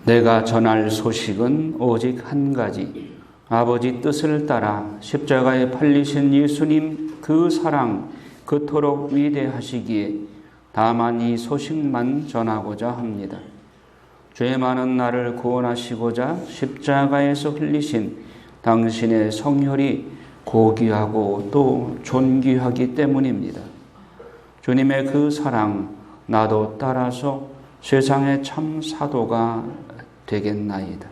내가 전할 소식은 오직 한 가지, 아버지 뜻을 따라 십자가에 팔리신 예수님 그 사랑 그토록 위대하시기에 다만 이 소식만 전하고자 합니다. 죄 많은 나를 구원하시고자 십자가에서 흘리신 당신의 성혈이 고귀하고 또 존귀하기 때문입니다. 주님의 그 사랑 나도 따라서 세상의 참 사도가 되겠나이다.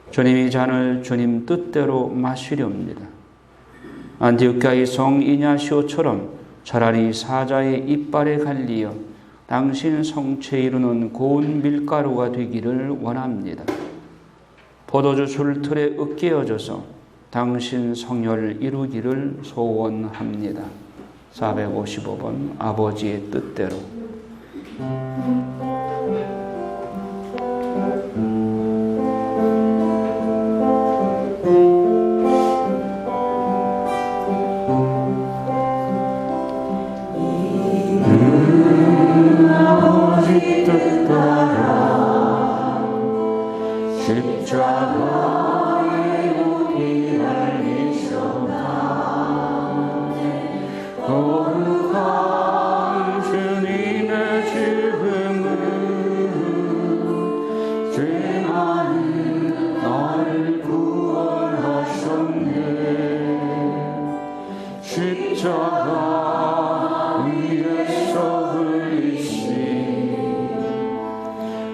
주님이 잔을 주님 뜻대로 마시렵니다. 안디옥가의 성 이냐시오처럼 차라리 사자의 이빨에 갈리어 당신 성체 이루는 고운 밀가루가 되기를 원합니다. 포도주 술틀에 으깨어져서 당신 성혈을 이루기를 소원합니다. 455번 아버지의 뜻대로. 아버지 뜻 따라 십자가에 피 흘리셨나네. 거룩한 주님의 죽음은 죄 많은 나를 구원하셨네. 십자가 위에서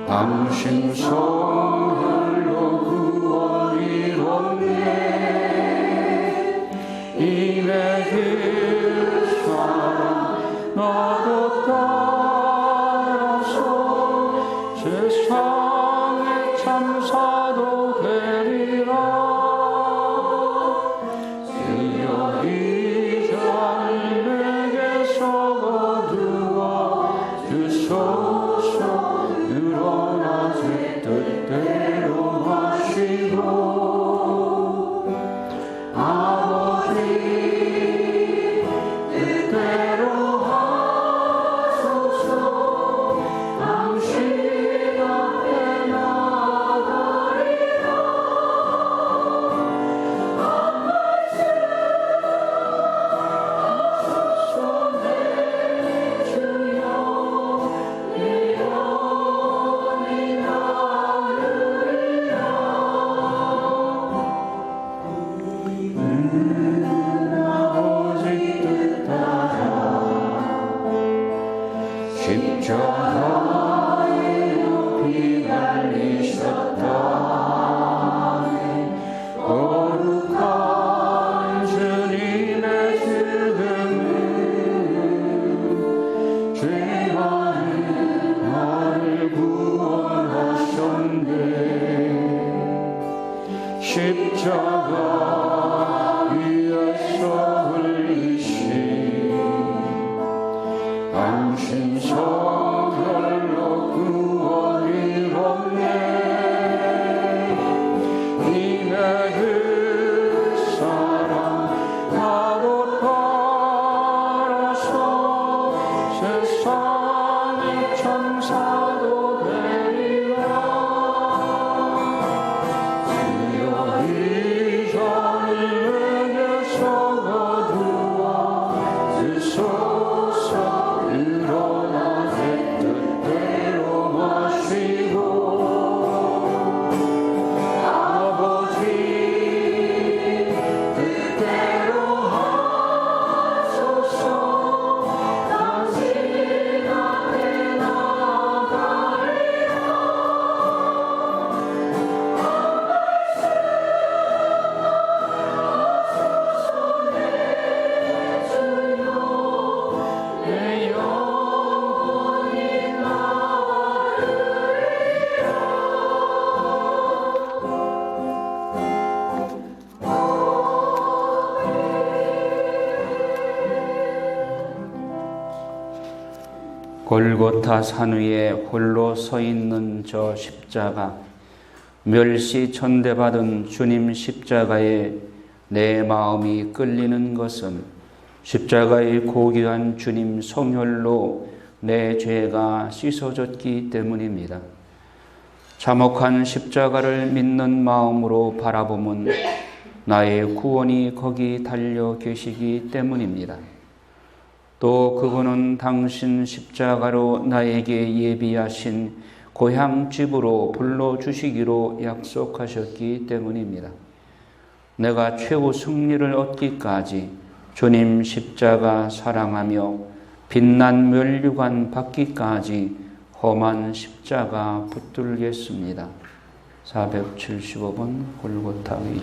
당신 성혈로 구원 이뤘네. 이내 그 사랑 나도 따라서 세상의 참사도 되리라. 주여 이 잔을 내게서 거두어 주소서. 늘어나 제 뜻대로 마시고 아버지 뜻대로 하소서. 당신 앞에 나아가리라. 한 말씀 하소서. 내 주여 내 십자가에 피 흘리셨다네. 거룩한 주님의 죽음은 죄 많은 나를 구원하셨네. 십자가 위에서 흘리신 당신 성혈로 구원 이뤘네. 이내 그 사랑 나도 따라서 세상의 천사도 되리라. 주여 이 잔을 내게서 거두어 주소서. 일어나 내 뜻대로 마시고 아버지 뜻대로 하소서. 당신 앞에 나아가리라. 한 말씀 하소서. 내 주여 내 영혼이 나으리라. 골고타 산 위에 홀로 서 있는 저 십자가, 멸시 천대받은 주님 십자가에 내 마음이 끌리는 것은 십자가의 고귀한 주님 성혈로 내 죄가 씻어졌기 때문입니다. 참혹한 십자가를 믿는 마음으로 바라보면 나의 구원이 거기 달려 계시기 때문입니다. 또 그분은 당신 십자가로 나에게 예비하신 고향 집으로 불러주시기로 약속하셨기 때문입니다. 내가 최후 승리를 얻기까지 주님 십자가 사랑하며 빛난 면류관 받기까지 험한 십자가 붙들겠습니다. 475번 골고타 위.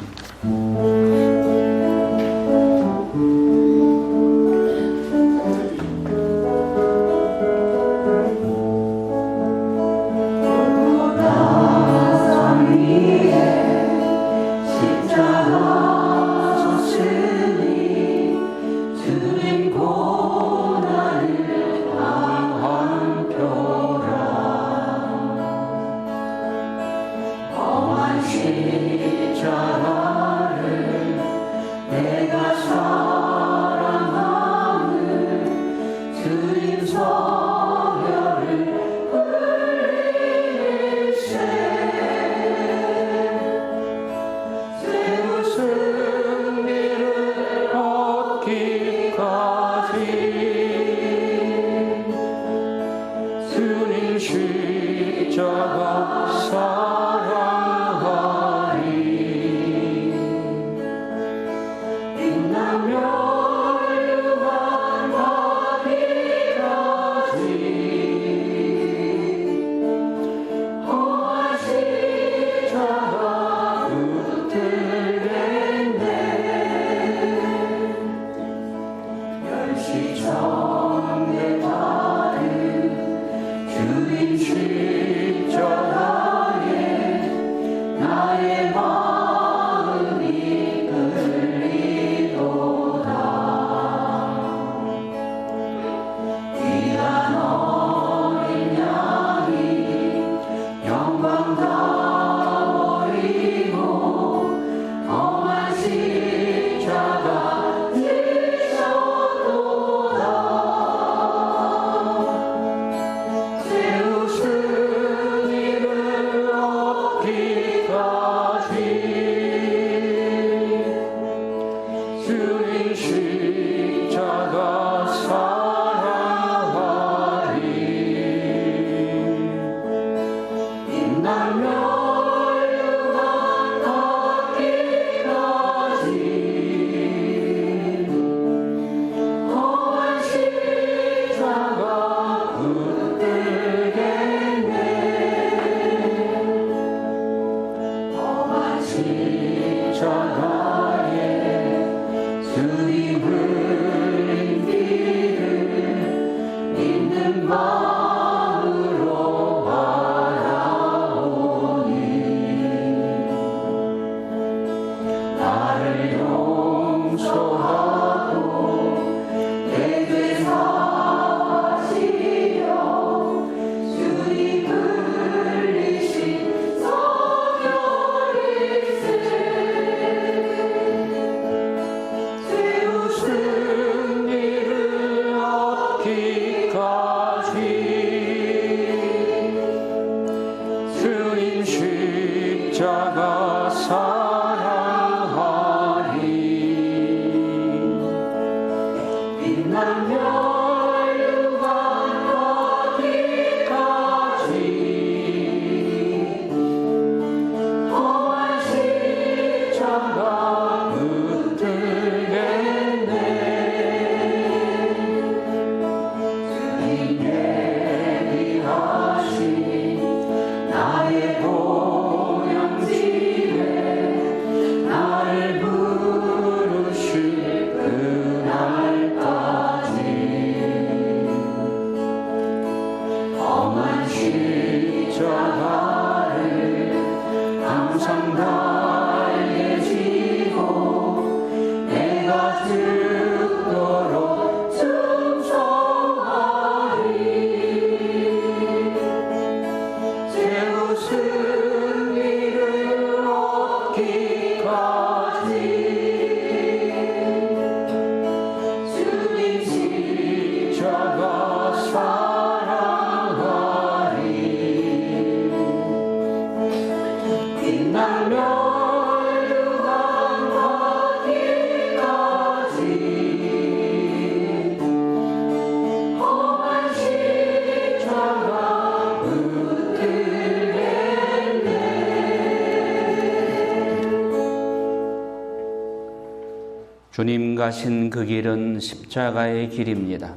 주님 가신 그 길은 십자가의 길입니다.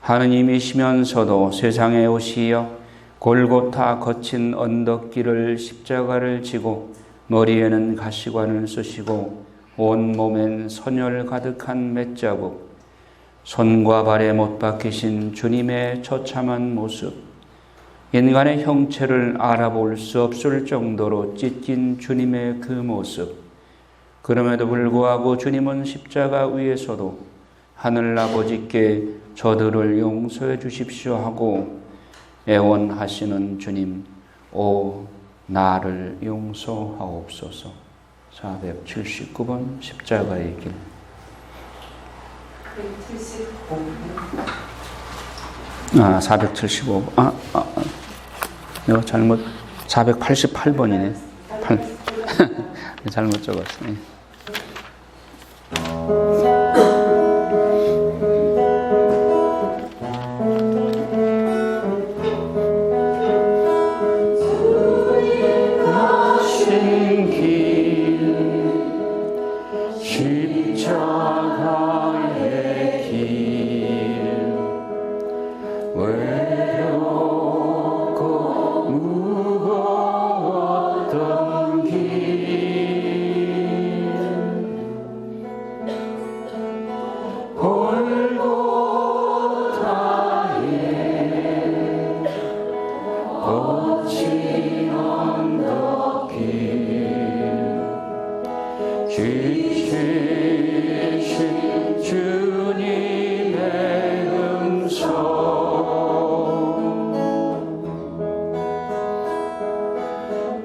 하느님이시면서도 세상에 오시어 골고타 거친 언덕길을 십자가를 지고 머리에는 가시관을 쓰시고 온 몸엔 선혈 가득한 맷자국, 손과 발에 못 박히신 주님의 처참한 모습, 인간의 형체를 알아볼 수 없을 정도로 찢긴 주님의 그 모습, 그럼에도 불구하고 주님은 십자가 위에서도 하늘아버지께 저들을 용서해 주십시오 하고 애원하시는 주님, 오 나를 용서하옵소서. 479번 십자가의 길. 475번. 내가 잘못 488번이네. 잘못 적었어. 십자가의 길 외롭고 무거웠던 길 골고타의 거친 언덕길 지키신 주님의 음성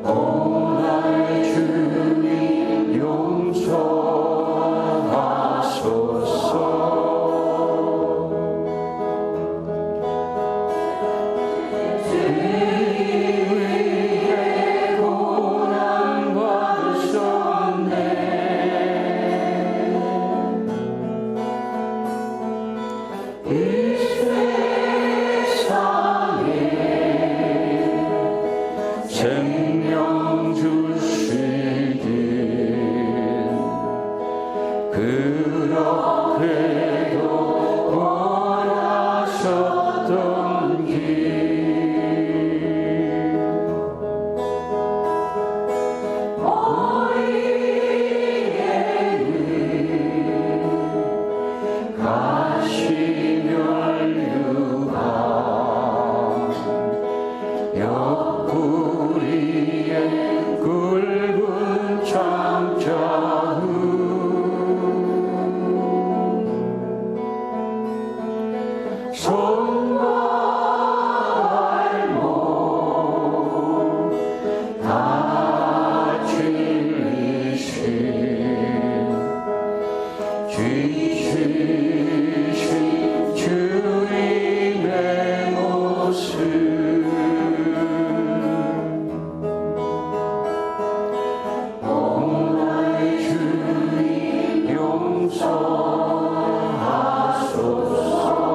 오늘 주님 용서하소서 생명 주시길 그렇게도 원하셨던 길 머리에는 가시면류관 옆구리에 굵은 창자국 손과 발목 다 찔리신 쥐시신 주님의 모습 용서하소서.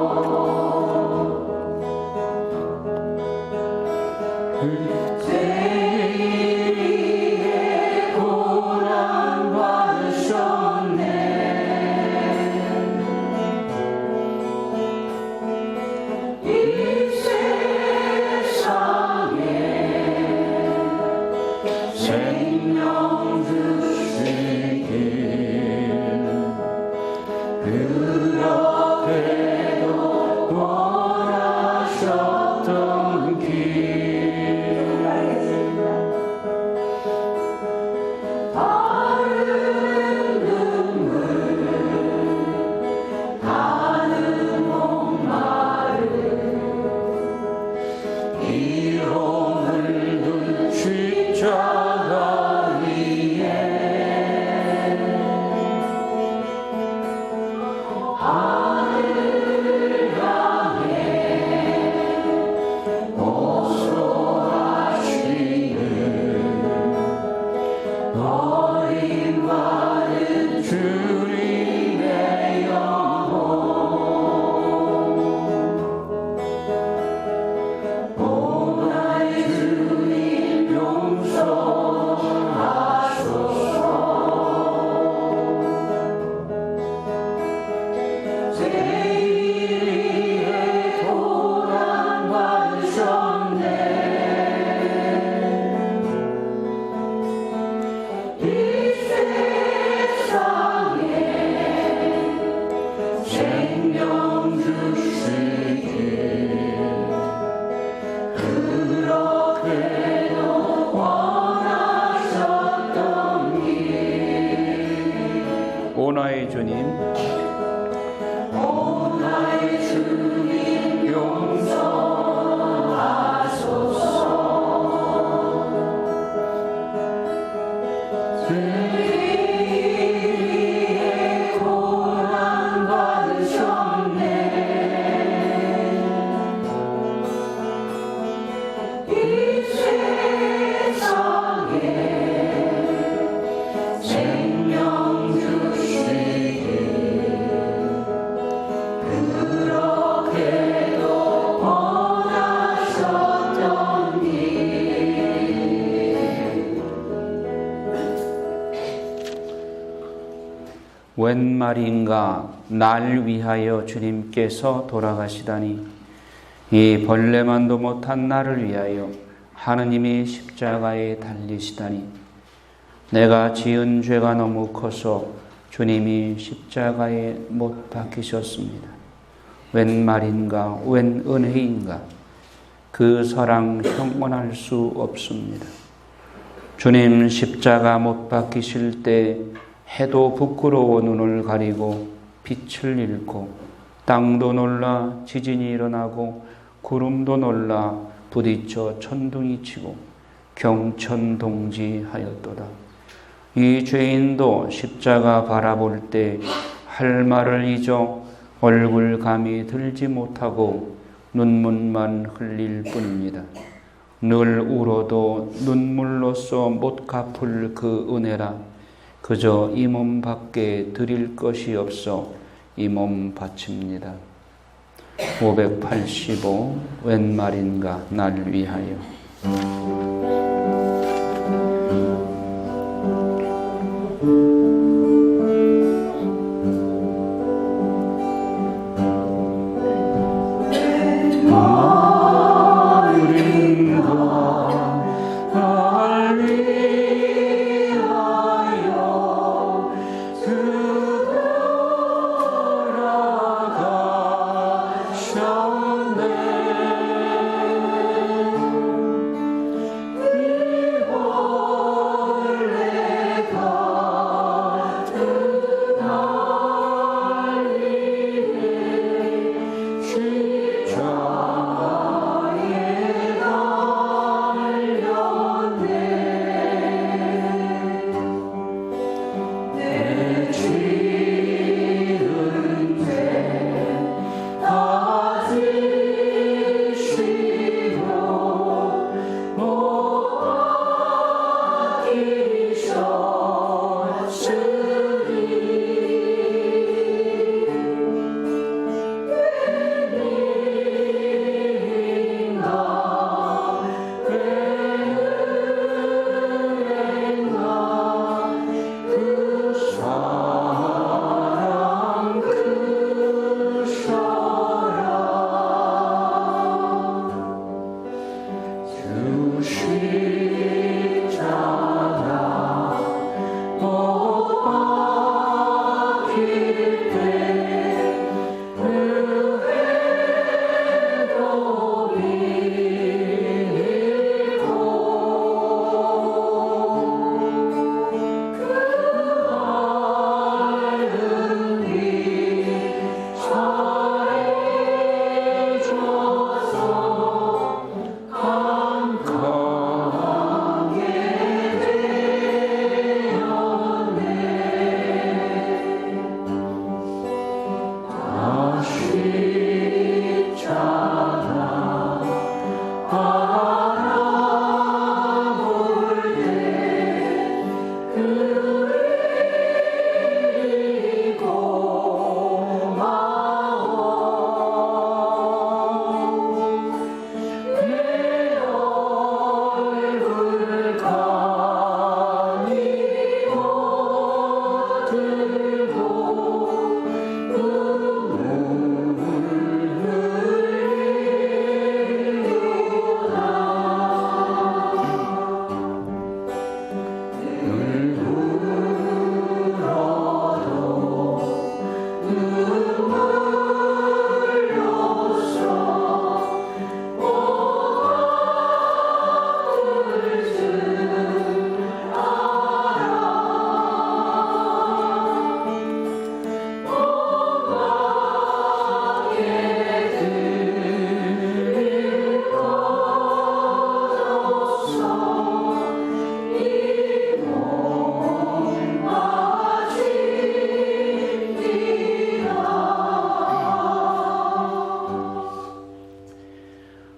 웬 말인가 날 위하여 주님께서 돌아가시다니 이 벌레만도 못한 나를 위하여 하느님이 십자가에 달리시다니 내가 지은 죄가 너무 커서 주님이 십자가에 못 박히셨습니다. 웬 말인가 웬 은혜인가 그 사랑 형언할 수 없습니다. 주님 십자가 못 박히실 때 해도 부끄러워 눈을 가리고 빛을 잃고 땅도 놀라 지진이 일어나고 구름도 놀라 부딪혀 천둥이 치고 경천동지하였도다. 이 죄인도 십자가 바라볼 때 할 말을 잊어 얼굴 감이 들지 못하고 눈물만 흘릴 뿐입니다. 늘 울어도 눈물로써 못 갚을 그 은혜라 그저 이 몸 밖에 드릴 것이 없어 이 몸 바칩니다. 585 웬 말인가 날 위하여.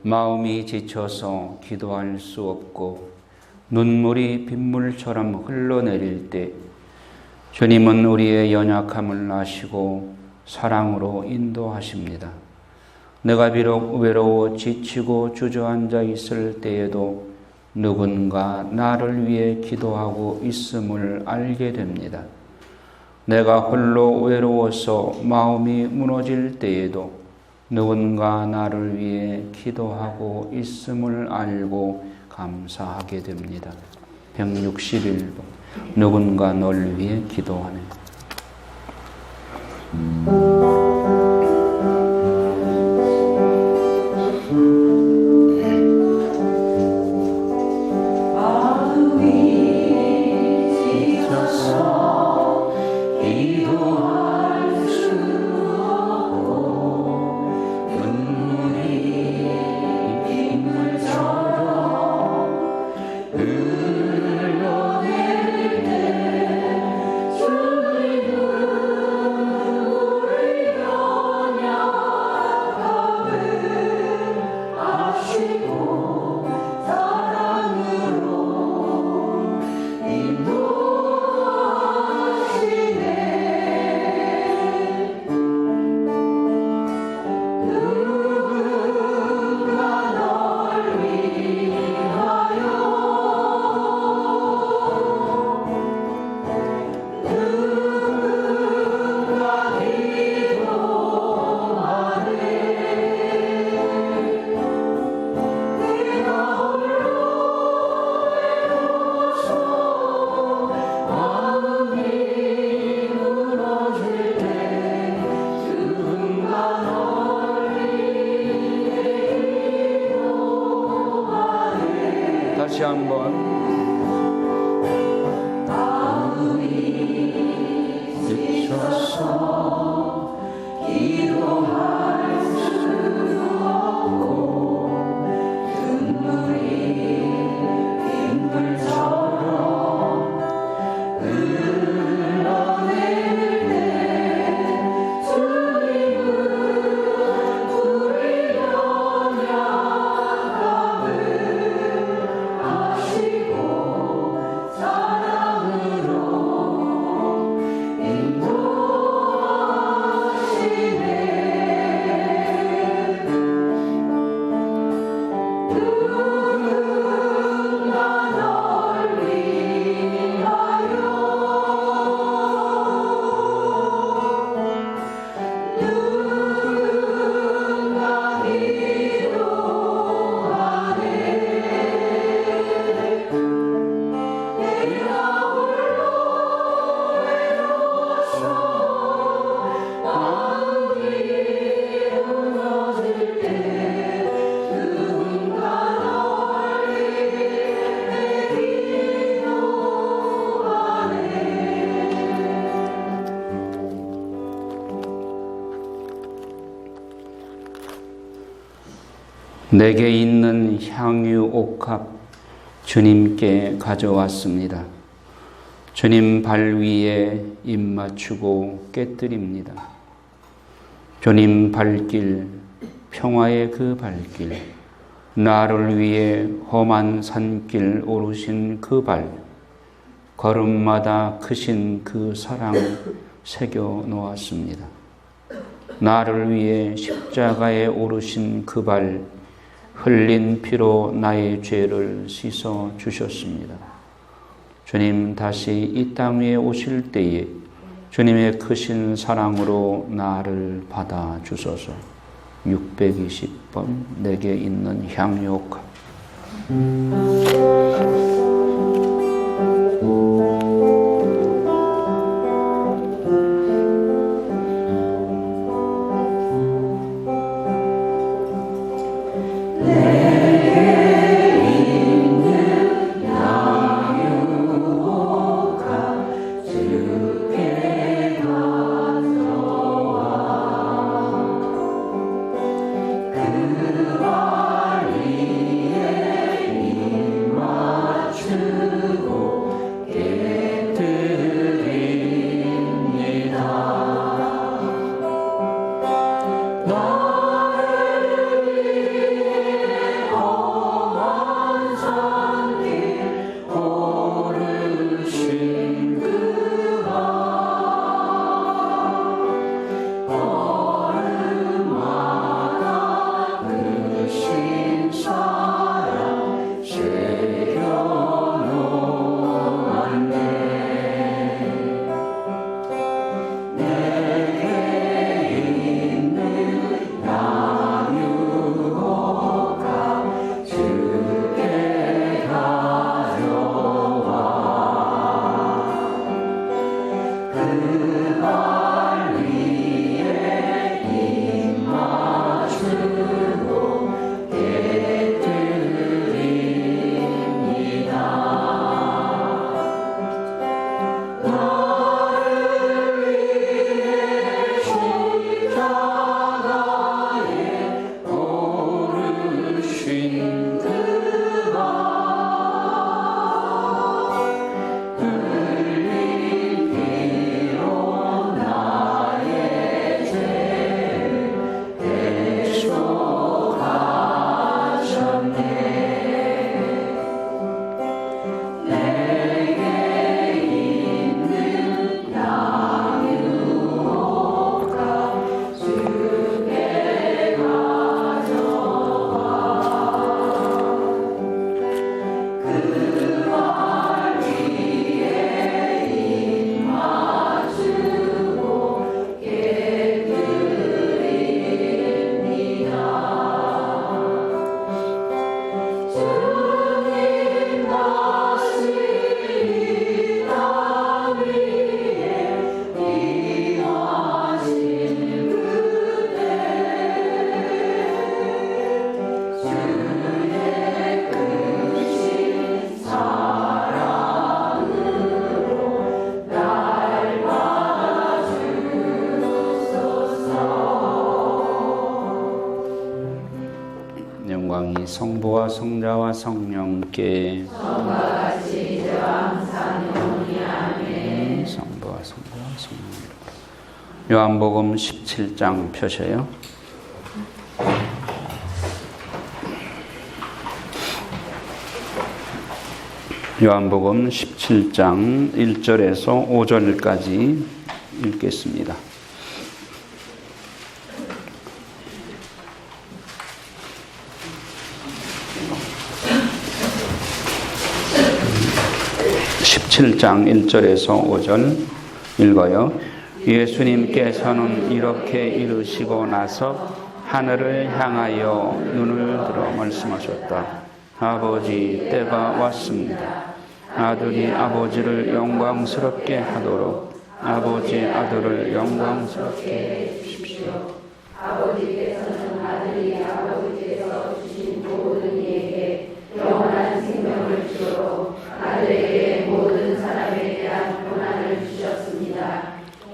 마음이 지쳐서 기도할 수 없고 눈물이 빗물처럼 흘러내릴 때 주님은 우리의 연약함을 아시고 사랑으로 인도하십니다. 내가 비록 외로워 지치고 주저앉아 있을 때에도 누군가 나를 위해 기도하고 있음을 알게 됩니다. 내가 홀로 외로워서 마음이 무너질 때에도 누군가 나를 위해 기도하고 있음을 알고 감사하게 됩니다. 161번. 누군가 널 위해 기도하네. 다시 한번. 마음이 지쳐서 기도할 수 없고 눈물이 빗물처럼 흘러낼 때 주님은 우리 연약함을 내게 있는 향유 옥합 주님께 가져왔습니다. 주님 발 위에 입 맞추고 깨뜨립니다. 주님 발길, 평화의 그 발길, 나를 위해 험한 산길 오르신 그 발, 걸음마다 크신 그 사랑 새겨 놓았습니다. 나를 위해 십자가에 오르신 그 발, 흘린 피로 나의 죄를 씻어 주셨습니다. 주님 다시 이 땅 위에 오실 때에 주님의 크신 사랑으로 나를 받아 주소서. 620번. 내게 있는 향유옥합. 그 발 위에 입 성자와 성령께 성과 같이 이제와 항상 영원히 아멘. 성부와 성자와 성령께. 요한복음 17장 펴셔요. 요한복음 17장 1절에서 5절까지 읽겠습니다. (17장) 1절에서 5절 읽어요. 예수님께서는 이렇게 이르시고 나서 하늘을 향하여 눈을 들어 말씀하셨다. 아버지, 때가 왔습니다. 아들이 아버지를 영광스럽게 하도록 아버지 아들을 영광스럽게 해 주십시오. 아버지께서는 아들이 아버지께서 주신 모든 이에게 영원한 생명을 주도록 아들에게 모든 사람에 대한 권한을 주셨습니다.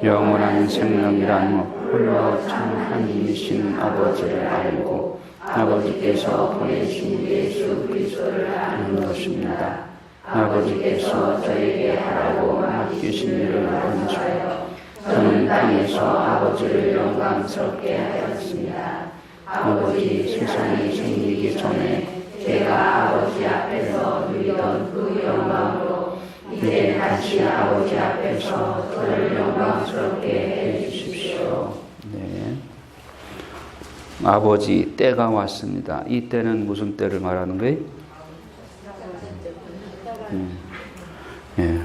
영원한 생명이란 홀로 참 하나님이신 아버지를 알고 아버지께서 보내신 예수 그리스도를 아는 것입니다. 아버지께서 저에게 하라고 맡기신 일을 원하여 저는 땅에서 아버지를 영광스럽게 하였습니다. 아버지 세상이 생기기 전에 제가 아버지 앞에서 누리던 그 영광으로 이제 다시 아버지 앞에서 저를 영광스럽게 해주십시오. 네. 아버지, 때가 왔습니다. 이 때는 무슨 때를 말하는 거예요? 예,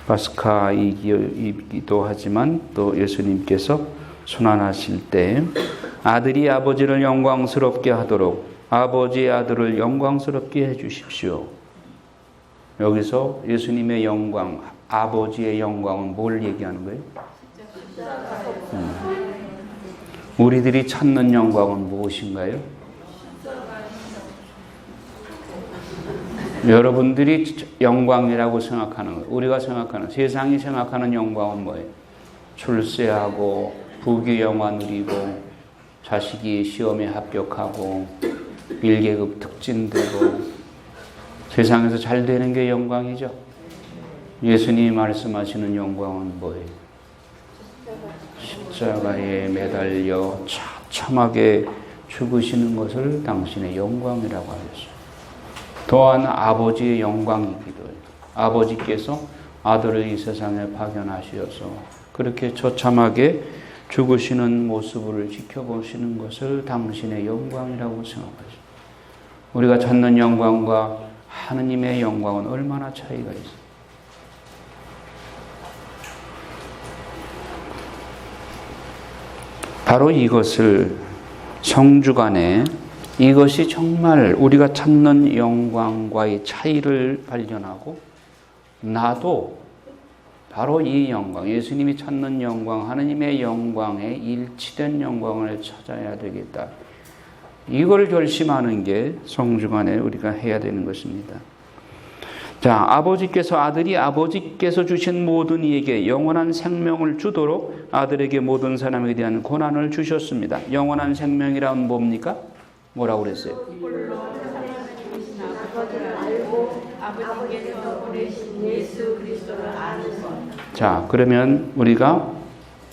파스카이기도 하지만 또 예수님께서 순환하실 때 아들이 아버지를 영광스럽게 하도록 아버지의 아들을 영광스럽게 해주십시오. 여기서 예수님의 영광, 아버지의 영광은 뭘 얘기하는 거예요? 우리들이 찾는 영광은 무엇인가요? 여러분들이 영광이라고 생각하는 것, 우리가 생각하는, 세상이 생각하는 영광은 뭐예요? 출세하고 부귀영화 누리고 자식이 시험에 합격하고 1계급 특진되고 세상에서 잘 되는 게 영광이죠. 예수님이 말씀하시는 영광은 뭐예요? 십자가에 매달려 처참하게 죽으시는 것을 당신의 영광이라고 하셨어요. 또한 아버지의 영광이기도 해요. 아버지께서 아들을 이 세상에 파견하셔서 그렇게 처참하게 죽으시는 모습을 지켜보시는 것을 당신의 영광이라고 생각하죠. 우리가 찾는 영광과 하느님의 영광은 얼마나 차이가 있어요. 바로 이것을 성주간에 이것이 정말 우리가 찾는 영광과의 차이를 발견하고 나도 바로 이 영광, 예수님이 찾는 영광, 하느님의 영광에 일치된 영광을 찾아야 되겠다. 이걸 결심하는 게 성주간에 우리가 해야 되는 것입니다. 자, 아들이 아버지께서 주신 모든 이에게 영원한 생명을 주도록 아들에게 모든 사람에 대한 권한을 주셨습니다. 영원한 생명이란 뭡니까? 뭐라고 그랬어요? 아버지를 알고 아버지께서 보내신 예수 그리스도를 아는 것. 자, 그러면 우리가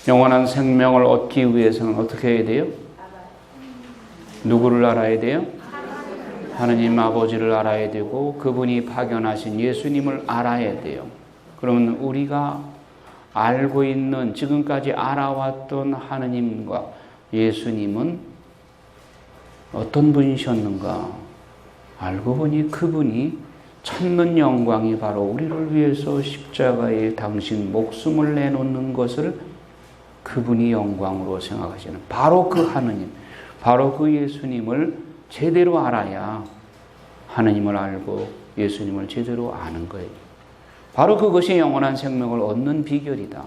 영원한 생명을 얻기 위해서는 어떻게 해야 돼요? 누구를 알아야 돼요? 하느님 아버지를 알아야 되고 그분이 파견하신 예수님을 알아야 돼요. 그러면 우리가 알고 있는 지금까지 알아왔던 하느님과 예수님은 어떤 분이셨는가? 알고 보니 그분이 찾는 영광이 바로 우리를 위해서 십자가에 당신 목숨을 내놓는 것을 그분이 영광으로 생각하시는 바로 그 하느님, 바로 그 예수님을 제대로 알아야 하느님을 알고 예수님을 제대로 아는 거예요. 바로 그것이 영원한 생명을 얻는 비결이다.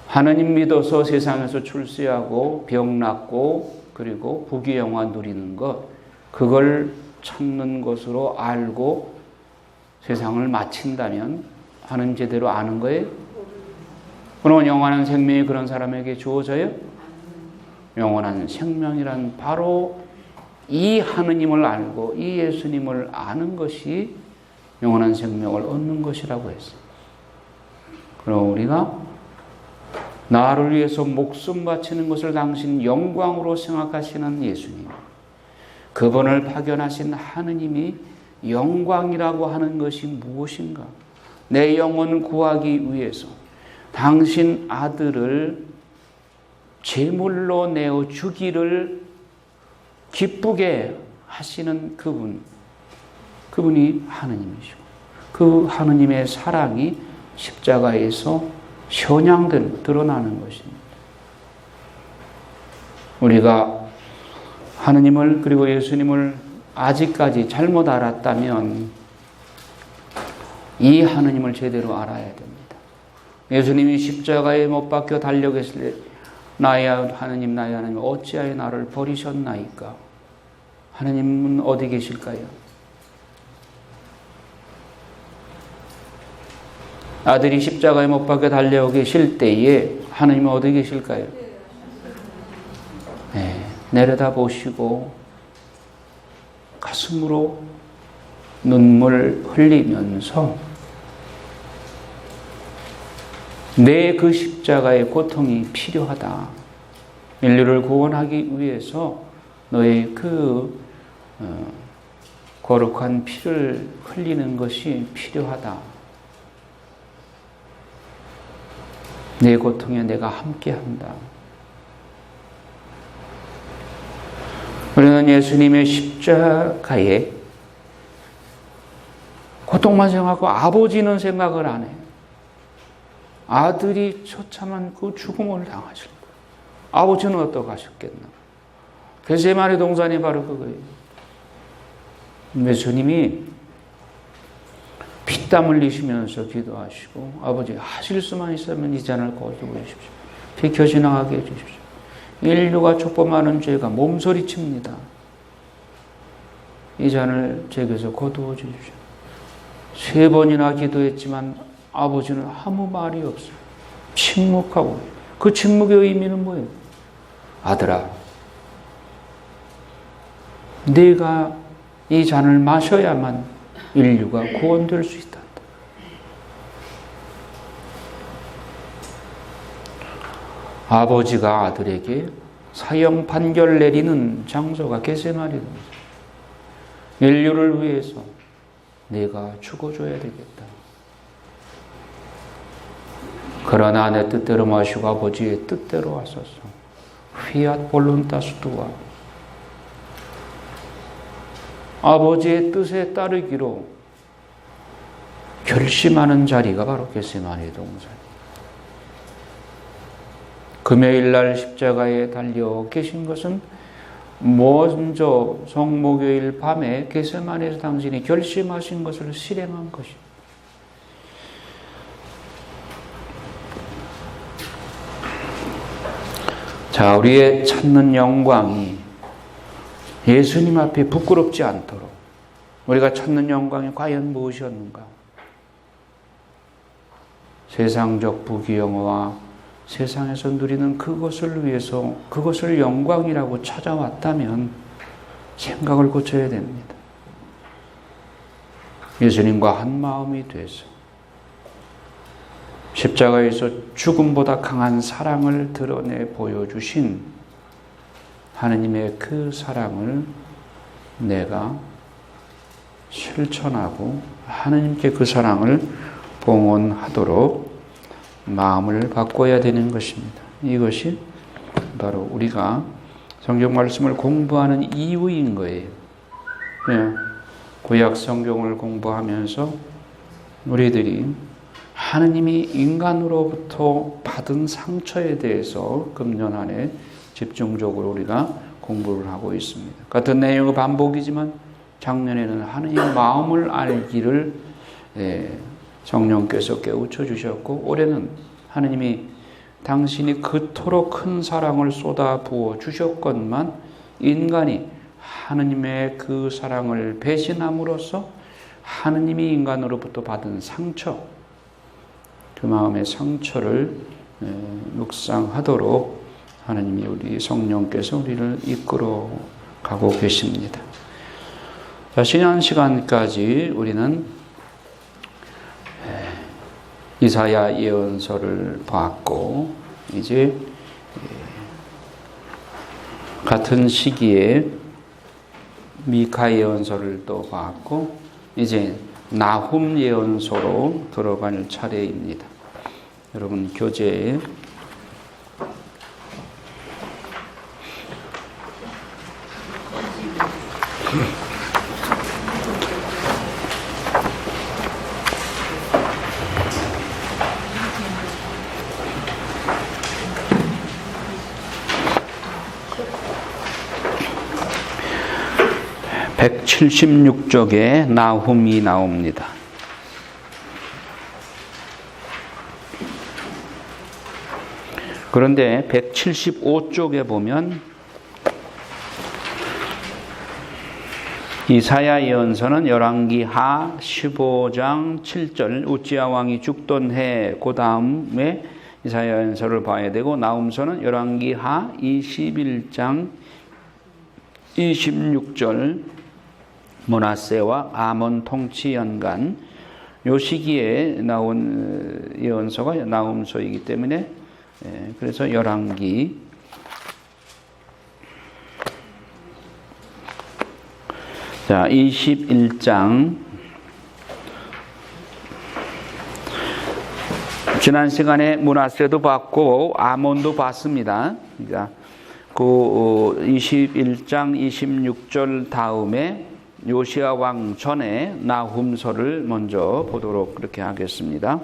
하느님 믿어서 세상에서 출세하고 병 낫고 그리고 부귀영화 누리는 것, 그걸 찾는 것으로 알고 세상을 마친다면 하느님 제대로 아는 거예요? 그러면 영원한 생명이 그런 사람에게 주어져요? 영원한 생명이란 바로 이 하느님을 알고 이 예수님을 아는 것이 영원한 생명을 얻는 것이라고 했어요. 그럼 우리가 나를 위해서 목숨 바치는 것을 당신 영광으로 생각하시는 예수님, 그분을 파견하신 하느님이 영광이라고 하는 것이 무엇인가? 내 영혼 구하기 위해서 당신 아들을 제물로 내어 주기를 기쁘게 하시는 그분이 하느님이시고, 그 하느님의 사랑이 십자가에서 드러나는 것입니다. 우리가 하느님을 그리고 예수님을 아직까지 잘못 알았다면 이 하느님을 제대로 알아야 됩니다. 예수님이 십자가에 못 박혀 달려 계실 때 나의 하느님, 나의 하느님, 어찌하여 나를 버리셨나이까? 하느님은 어디 계실까요? 아들이 십자가에 못 박혀 달려 계실 때에 하느님은 어디 계실까요? 네, 내려다 보시고 가슴으로 눈물 흘리면서 내 그 십자가의 고통이 필요하다. 인류를 구원하기 위해서 너의 그 거룩한 피를 흘리는 것이 필요하다. 내 고통에 내가 함께한다. 우리는 예수님의 십자가에 고통만 생각하고 아버지는 생각을 안 해요. 아들이 처참한 그 죽음을 당하실 거예요. 아버지는 어떡하셨겠나? 겟세마네 동산이 바로 그거예요. 예수님이 피땀 흘리시면서 기도하시고, 아버지 하실 수만 있으면 이 잔을 거두어 주십시오. 비켜 지나가게 해주십시오. 인류가 촉범하는 죄가 몸소리칩니다. 이 잔을 제게서 거두어 주십시오. 3번이나 기도했지만 아버지는 아무 말이 없어요. 침묵하고. 그 침묵의 의미는 뭐예요? 아들아, 네가 이 잔을 마셔야만 인류가 구원될 수 있다. 아버지가 아들에게 사형 판결 내리는 장소가 겟세마네 동산. 인류를 위해서 네가 죽어줘야 되겠다. 그러나 내 뜻대로 마시고 아버지의 뜻대로 하소서. 휘앗 볼룬타스 투아. 아버지의 뜻에 따르기로 결심하는 자리가 바로 겟세마네 동산. 금요일날 십자가에 달려 계신 것은 먼저 성목요일 밤에 겟세마네에서 당신이 결심하신 것을 실행한 것입니다. 자, 우리의 찾는 영광이 예수님 앞에 부끄럽지 않도록 우리가 찾는 영광이 과연 무엇이었는가? 세상적 부귀영화와 세상에서 누리는 그것을 위해서 그것을 영광이라고 찾아왔다면 생각을 고쳐야 됩니다. 예수님과 한 마음이 돼서 십자가에서 죽음보다 강한 사랑을 드러내 보여주신 하느님의 그 사랑을 내가 실천하고 하느님께 그 사랑을 봉헌하도록 마음을 바꿔야 되는 것입니다. 이것이 바로 우리가 성경 말씀을 공부하는 이유인 거예요. 구약 성경을 공부하면서 우리들이 하느님이 인간으로부터 받은 상처에 대해서 금년 안에 집중적으로 우리가 공부를 하고 있습니다. 같은 내용의 반복이지만 작년에는 하느님 마음을 알기를 성령께서 깨우쳐 주셨고, 올해는 하느님이 당신이 그토록 큰 사랑을 쏟아 부어 주셨건만 인간이 하느님의 그 사랑을 배신함으로써 하느님이 인간으로부터 받은 상처, 그 마음의 상처를 묵상하도록 하나님이 우리 성령께서 우리를 이끌어 가고 계십니다. 자, 지난 시간까지 우리는 이사야 예언서를 봤고, 이제 같은 시기에 미카 예언서를 또 봤고, 이제 나훔 예언서로 들어갈 차례입니다. 여러분 교재에 176쪽에 나훔이 나옵니다. 그런데 175쪽에 보면 이사야 예언서는 열왕기 하 15장 7절 우지야 왕이 죽던 해 그 다음에 이사야 예언서를 봐야 되고, 나훔서는 열왕기 하 21장 26절 므낫세와 아몬 통치 연간 요 시기에 나온 예언서가 나훔서이기 때문에, 그래서 열왕기 자 21장 지난 시간에 므낫세도 봤고 아몬도 봤습니다. 그러니까 그 21장 26절 다음에 요시야 왕 전에 나훔서를 먼저 보도록 그렇게 하겠습니다.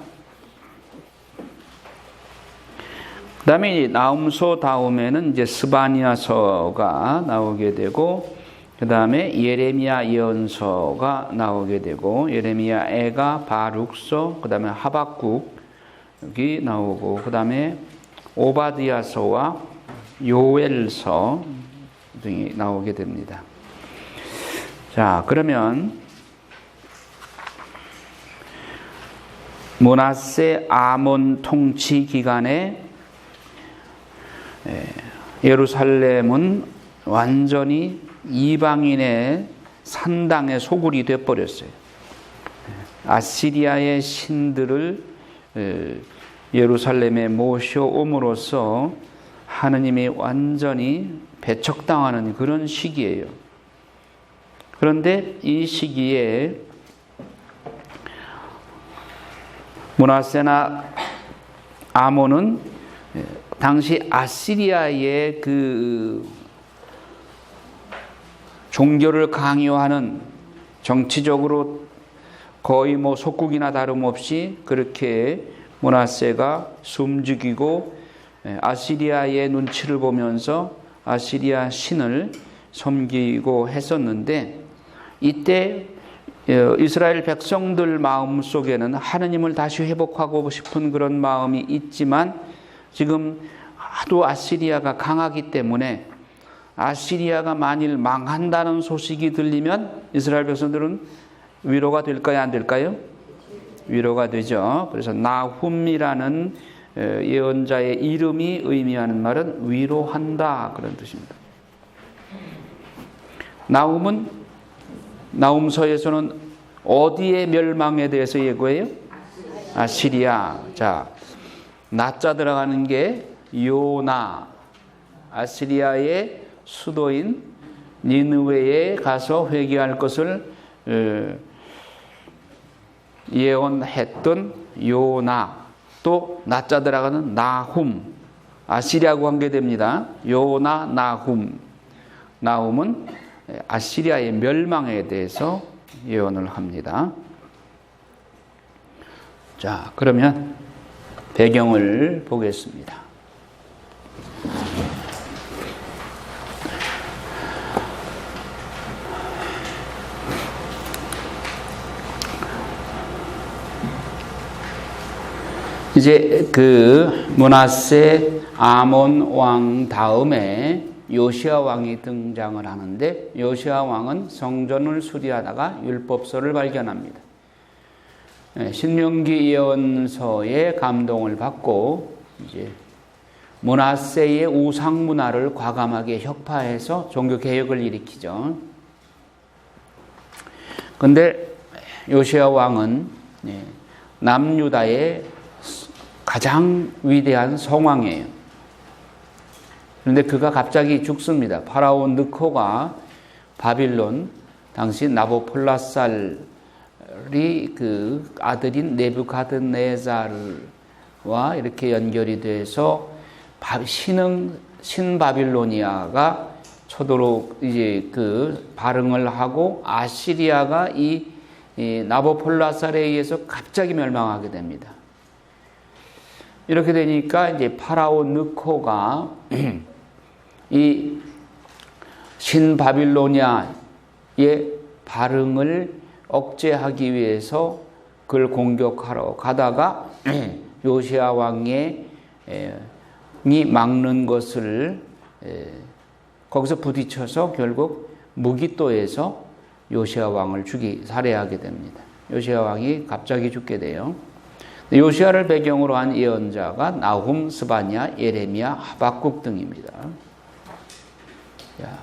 그 다음에 나훔서 다음에는 이제 스바냐서가 나오게 되고, 그 다음에 예레미야 예언서가 나오게 되고, 예레미야 애가 바룩서, 그 다음에 하박국이 나오고, 그 다음에 오바드야서와 요엘서 등이 나오게 됩니다. 자, 그러면 므낫세 아몬 통치 기간에 예루살렘은 완전히 이방인의 산당의 소굴이 되어버렸어요. 아시리아의 신들을 예루살렘에 모셔옴으로써 하느님이 완전히 배척당하는 그런 시기예요. 그런데 이 시기에 므낫세나 아몬은 당시 아시리아의 그 종교를 강요하는, 정치적으로 거의 뭐 속국이나 다름없이 그렇게 므낫세가 숨죽이고 아시리아의 눈치를 보면서 아시리아 신을 섬기고 했었는데, 이때 이스라엘 백성들 마음속에는 하느님을 다시 회복하고 싶은 그런 마음이 있지만, 지금 하도 아시리아가 강하기 때문에 아시리아가 만일 망한다는 소식이 들리면 이스라엘 백성들은 위로가 될까요, 안 될까요? 위로가 되죠. 그래서 나훔이라는 예언자의 이름이 의미하는 말은 위로한다, 그런 뜻입니다. 나훔은 나훔서에서는 어디의 멸망에 대해서 예고해요? 아시리아. 자, 나자 들어가는 게 요나, 아시리아의 수도인 니느웨에 가서 회개할 것을 예언했던 요나, 또 나자 들어가는 나훔, 아시리아와 관계됩니다. 요나, 나훔. 나훔은 아시리아의 멸망에 대해서 예언을 합니다. 자, 그러면 배경을 보겠습니다. 이제 그 므낫세 아몬 왕 다음에 요시야 왕이 등장을 하는데, 요시야 왕은 성전을 수리하다가 율법서를 발견합니다. 신명기 예언서에 감동을 받고 이제 므낫세의 우상 문화를 과감하게 혁파해서 종교 개혁을 일으키죠. 그런데 요시야 왕은 남유다의 가장 위대한 성왕이에요. 그런데 그가 갑자기 죽습니다. 파라오 느코가 바빌론 당시 나보폴라살이 그 아들인 네부카드네잘과 이렇게 연결이 돼서 신바빌로니아가 초도록 이제 그 발흥을 하고 아시리아가 이 나보폴라살에 의해서 갑자기 멸망하게 됩니다. 이렇게 되니까 이제 파라오 느코가 이 신바빌로니아의 발흥을 억제하기 위해서 그걸 공격하러 가다가 요시야 왕이 막는 것을 거기서 부딪혀서 결국 무기또에서 요시야 왕을 살해하게 됩니다. 요시야 왕이 갑자기 죽게 돼요. 요시야를 배경으로 한 예언자가 나훔, 스바냐, 예레미야, 하박국 등입니다. 자,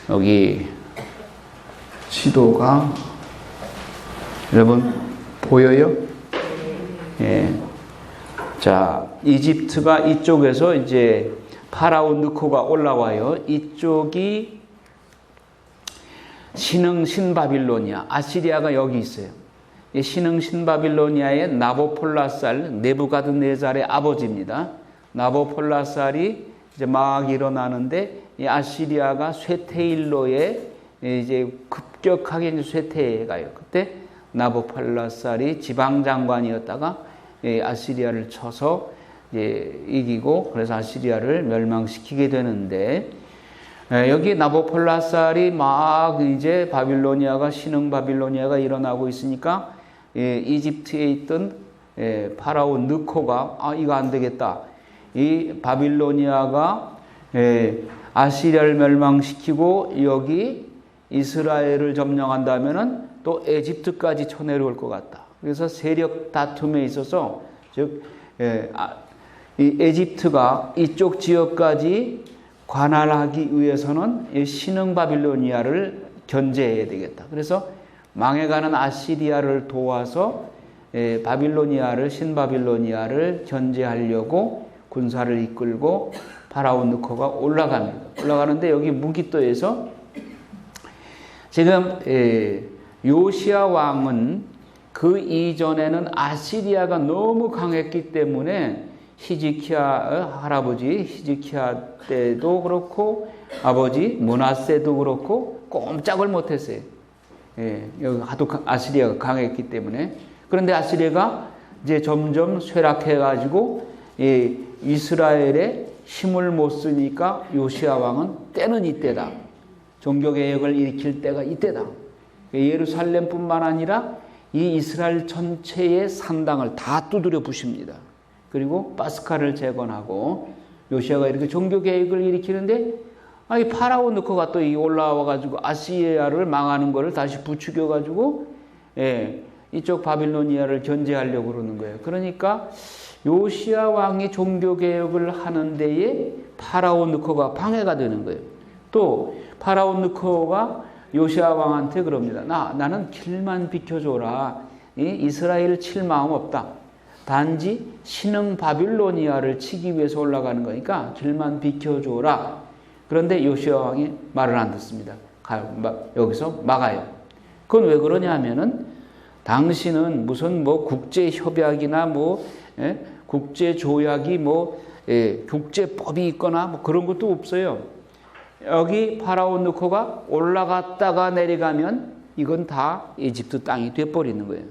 여기 지도가 여러분 보여요? 예. 자, 이집트가 이쪽에서 이제 파라오 느코가 올라와요. 이쪽이 신바빌로니아, 아시리아가 여기 있어요. 신바빌로니아의 나보폴라살, 네부가드네잘의 아버지입니다. 나보폴라살이 이제 막 일어나는데 이 아시리아가 쇠퇴일로에 이제 급격하게 이제 쇠퇴해가요. 그때 나보폴라살이 지방장관이었다가 아시리아를 쳐서 이기고 그래서 아시리아를 멸망시키게 되는데 여기 나보폴라살이 막 이제 바빌로니아가 신흥 바빌로니아가 일어나고 있으니까 이집트에 있던 파라오 느코가 이거 안 되겠다. 이 바빌로니아가 아시리아를 멸망시키고 여기 이스라엘을 점령한다면은 또 에집트까지 쳐내려올 것 같다. 그래서 세력 다툼에 있어서 즉 이 에집트가 이쪽 지역까지 관할하기 위해서는 이 신흥 바빌로니아를 견제해야 되겠다. 그래서 망해가는 아시리아를 도와서 바빌로니아를 신바빌로니아를 견제하려고 군사를 이끌고 파라오 느코가 올라갑니다. 올라가는데 여기 무기또에서 지금 요시야 왕은 그 이전에는 아시리아가 너무 강했기 때문에 히즈키야 할아버지 히즈키야 때도 그렇고 아버지 므낫세도 그렇고 꼼짝을 못했어요. 여기 하도 아시리아가 강했기 때문에. 그런데 아시리아가 이제 점점 쇠락해가지고 이스라엘에 힘을 못 쓰니까 요시야 왕은 때는 이때다. 종교개혁을 일으킬 때가 이때다. 예루살렘뿐만 아니라 이 이스라엘 전체의 산당을 다 두드려 부십니다. 그리고 바스카를 재건하고 요시야가 이렇게 종교개혁을 일으키는데 이 파라오 느코가 또 올라와가지고 아시리아를 망하는 거를 다시 부추겨가지고 이쪽 바빌로니아를 견제하려고 그러는 거예요. 그러니까 요시야 왕이 종교개혁을 하는 데에 파라오 느코가 방해가 되는 거예요. 또 파라오 느코가 요시야 왕한테 그럽니다. 나는 길만 비켜줘라. 이스라엘을 칠 마음 없다. 단지 신흥 바빌로니아를 치기 위해서 올라가는 거니까 길만 비켜줘라. 그런데 요시야 왕이 말을 안 듣습니다. 여기서 막아요. 그건 왜 그러냐 하면은 당신은 무슨 국제협약이나 국제조약이 국제법이 있거나 그런 것도 없어요. 여기 파라오 느코가 올라갔다가 내려가면 이건 다 이집트 땅이 돼버리는 거예요.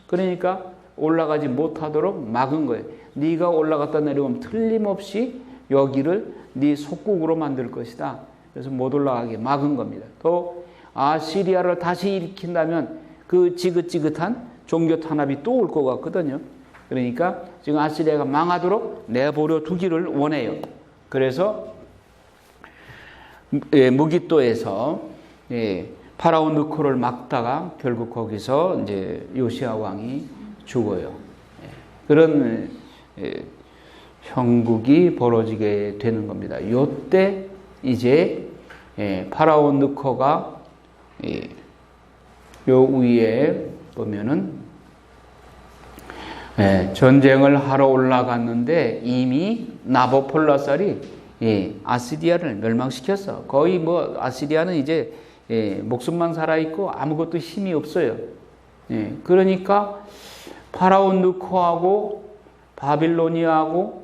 그러니까 올라가지 못하도록 막은 거예요. 네가 올라갔다 내려오면 틀림없이 여기를 네 속국으로 만들 것이다. 그래서 못 올라가게 막은 겁니다. 또 아시리아를 다시 일으킨다면 그 지긋지긋한 종교 탄압이 또 올 것 같거든요. 그러니까 지금 아시리아가 망하도록 내버려 두기를 원해요. 그래서 무기또에서 파라오 느코를 막다가 결국 거기서 이제 요시야 왕이 죽어요. 그런 형국이 벌어지게 되는 겁니다. 요때 이제 파라오 느커가 요 위에 보면은 전쟁을 하러 올라갔는데 이미 나보폴라살이 아시리아를 멸망시켰어. 거의 뭐 아시리아는 이제 목숨만 살아있고 아무것도 힘이 없어요. 그러니까 파라오 느커하고 바빌로니아하고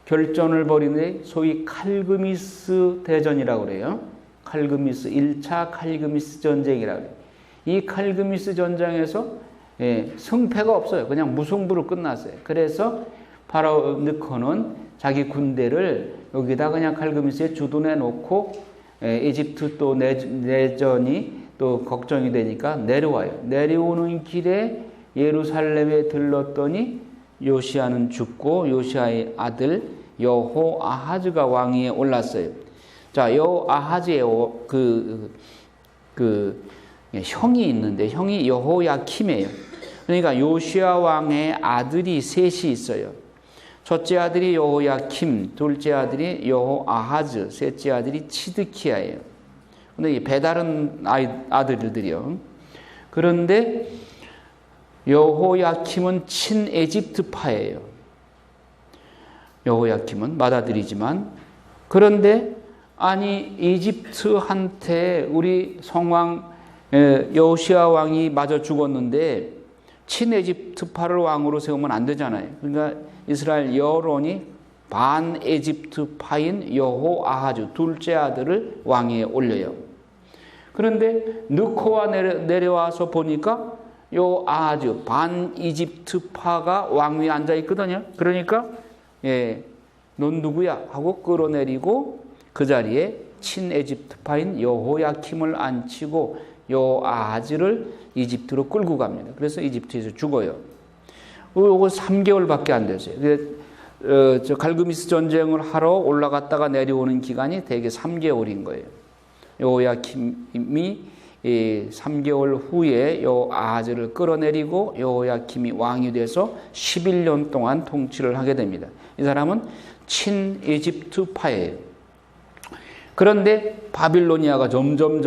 결전을 벌이는데 소위 칼그미스 대전이라고 그래요. 칼그미스 1차 칼그미스 전쟁이라고 그래요. 이 칼그미스 전쟁에서 승패가 없어요. 그냥 무승부로 끝났어요. 그래서 파라오 느커는 자기 군대를 여기다 그냥 칼그미스에 주둔해 놓고 이집트 또 내전이 또 걱정이 되니까 내려와요. 내려오는 길에 예루살렘에 들렀더니 요시아는 죽고 요시아의 아들 여호아하즈가 왕위에 올랐어요. 자, 여호아하즈의 형이 있는데 형이 여호야킴이에요. 그러니까 요시아 왕의 아들이 셋이 있어요. 첫째 아들이 여호야킴, 둘째 아들이 여호아하즈, 셋째 아들이 치드키야예요. 근데 이 배다른 아들들이요. 그런데 여호야킴은 친에집트파예요. 여호야킴은 맏아들이지만, 그런데 아니 이집트한테 우리 성왕 여호시아 왕이 마저 죽었는데 친에집트파를 왕으로 세우면 안 되잖아요. 그러니까 이스라엘 여론이 반에집트파인 여호아하즈 둘째 아들을 왕위에 올려요. 그런데 느코가 내려와서 보니까 여호아하즈 반이집트파가 왕위에 앉아 있거든요. 그러니까 넌 누구야? 하고 끌어내리고 그 자리에 친에집트파인 여호야킴을 앉히고 여호아하즈를 이집트로 끌고 갑니다. 그래서 이집트에서 죽어요. 요거 3개월밖에 안 됐어요. 갈그미스 전쟁을 하러 올라갔다가 내려오는 기간이 대개 3개월인 거예요. 여호야킴이 3개월 후에 여호아하즈를 끌어내리고 여호야킴이 왕이 돼서 11년 동안 통치를 하게 됩니다. 이 사람은 친이집트파예요. 그런데 바빌로니아가 점점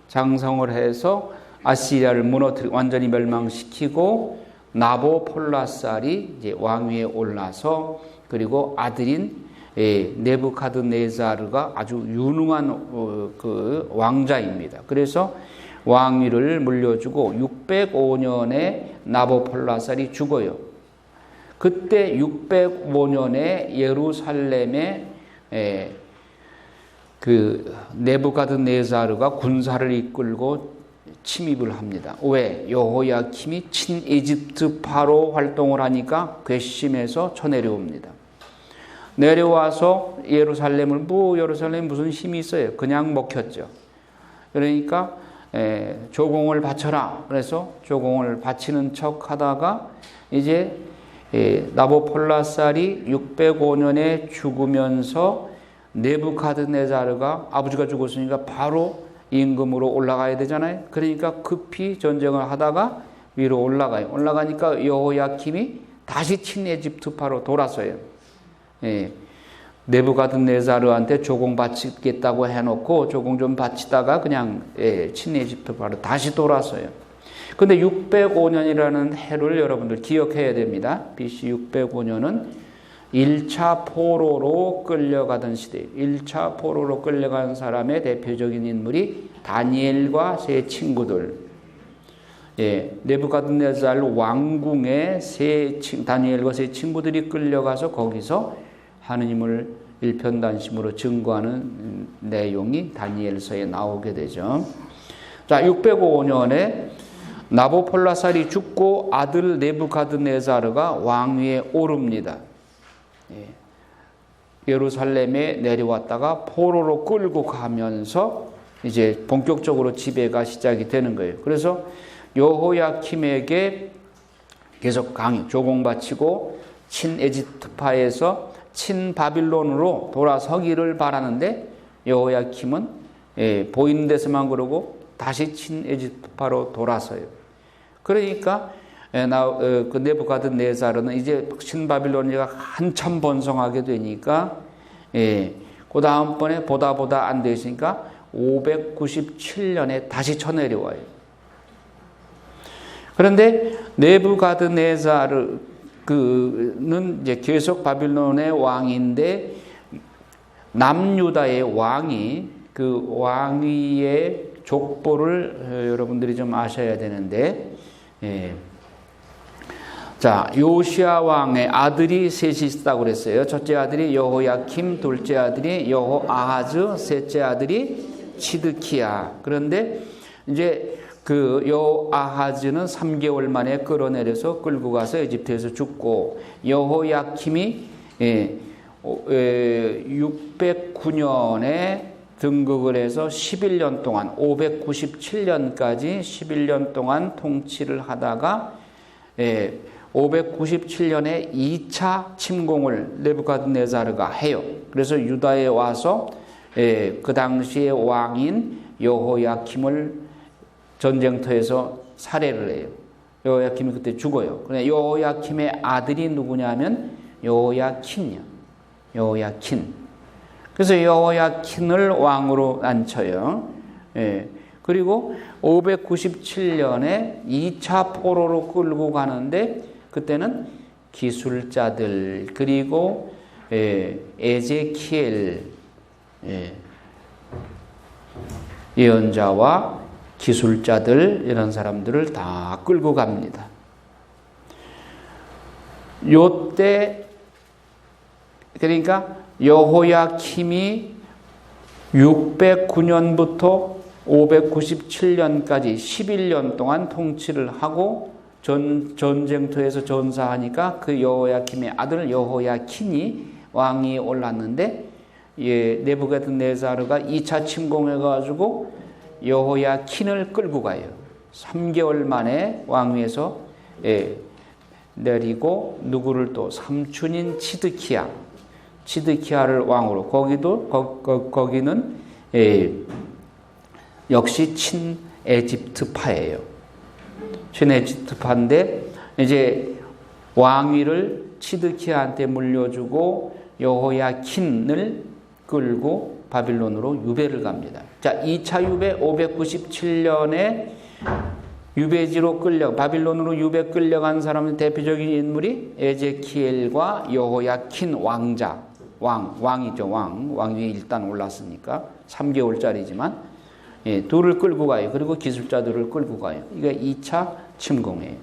장성을 해서 아시리아를 무너뜨리고 완전히 멸망시키고 나보폴라살이 이제 왕위에 올라서 그리고 아들인 네부카드네자르가 아주 유능한 그 왕자입니다. 그래서 왕위를 물려주고 605년에 나보폴라살이 죽어요. 그때 605년에 예루살렘에 그 네부카드네자르가 군사를 이끌고 침입을 합니다. 왜? 여호야킴이 친이집트파로 활동을 하니까 괘씸해서 쳐내려옵니다. 내려와서 예루살렘이 무슨 힘이 있어요? 그냥 먹혔죠. 그러니까 조공을 바쳐라. 그래서 조공을 바치는 척 하다가 이제 나보폴라살이 605년에 죽으면서 네부카드네자르가 아버지가 죽었으니까 바로 임금으로 올라가야 되잖아요. 그러니까 급히 전쟁을 하다가 위로 올라가요. 올라가니까 여호야킴이 다시 친에집트파로 돌아서요. 네부카드네자르한테 조공 바치겠다고 해놓고 조공 좀 바치다가 그냥 친에집트파로 다시 돌아서요. 근데 605년이라는 해를 여러분들 기억해야 됩니다. BC 605년은 1차 포로로 끌려가던 시대예요. 1차 포로로 끌려간 사람의 대표적인 인물이 다니엘과 세 친구들. 네부카드네잘 왕궁에 다니엘과 세 친구들이 끌려가서 거기서 하느님을 일편단심으로 증거하는 내용이 다니엘서에 나오게 되죠. 자, 605년에 나보폴라살이 죽고 아들 네부카드네자르가 왕위에 오릅니다. 예루살렘에 내려왔다가 포로로 끌고 가면서 이제 본격적으로 지배가 시작이 되는 거예요. 그래서 여호야킴에게 계속 조공 바치고 친에집트파에서 친바빌론으로 돌아서기를 바라는데 여호야킴은 보이는 데서만 그러고 다시 친에집트파로 돌아서요. 그러니까 그 네부갓네살은 이제 신바빌로니아가 한참 번성하게 되니까 그 다음번에 보다 안 되시니까 597년에 다시 쳐내려와요. 그런데 네부갓네살은 이제 계속 바빌론의 왕인데 남유다의 왕이 그 왕위의 족보를 여러분들이 좀 아셔야 되는데, 자, 요시야 왕의 아들이 셋이 있다고 그랬어요. 첫째 아들이 여호야킴, 둘째 아들이 여호아하즈, 셋째 아들이 치드키야. 그런데 이제 그 여호아하즈는 3개월 만에 끌어내려서 끌고 가서 에집트에서 죽고, 여호야킴이 609년에 등극을 해서 11년 동안 597년까지 11년 동안 통치를 하다가 597년에 2차 침공을 네부갓네자르가 해요. 그래서 유다에 와서 그 당시의 왕인 여호야킴을 전쟁터에서 살해를 해요. 여호야킴이 그때 죽어요. 그런데 여호야킴의 아들이 누구냐면 여호야킨이요. 여호야킨. 그래서 여호야킨을 왕으로 앉혀요. 그리고 597년에 2차 포로로 끌고 가는데 그때는 기술자들 그리고 에제키엘 예언자와 기술자들 이런 사람들을 다 끌고 갑니다. 요때 그러니까 여호야킴이 609년부터 597년까지 11년 동안 통치를 하고 전쟁터에서 전사하니까 그 여호야킴의 아들 여호야킨이 왕이 올랐는데 네부갓네자르가 2차 침공해가지고 여호야킨을 끌고 가요. 3개월 만에 왕위에서 내리고 누구를 또 삼촌인 치드키야를 왕으로 거기는 역시 친에집트파예요. 친에집트파인데 이제 왕위를 치드키야한테 물려주고 여호야킨을 끌고 바빌론으로 유배를 갑니다. 자, 2차 유배 597년에 유배지로 바빌론으로 유배 끌려간 사람의 대표적인 인물이 에제키엘과 여호야킨 왕이죠. 왕이 일단 올랐으니까 3개월짜리지만 둘을 끌고 가요. 그리고 기술자들을 끌고 가요. 이게 2차 침공이에요.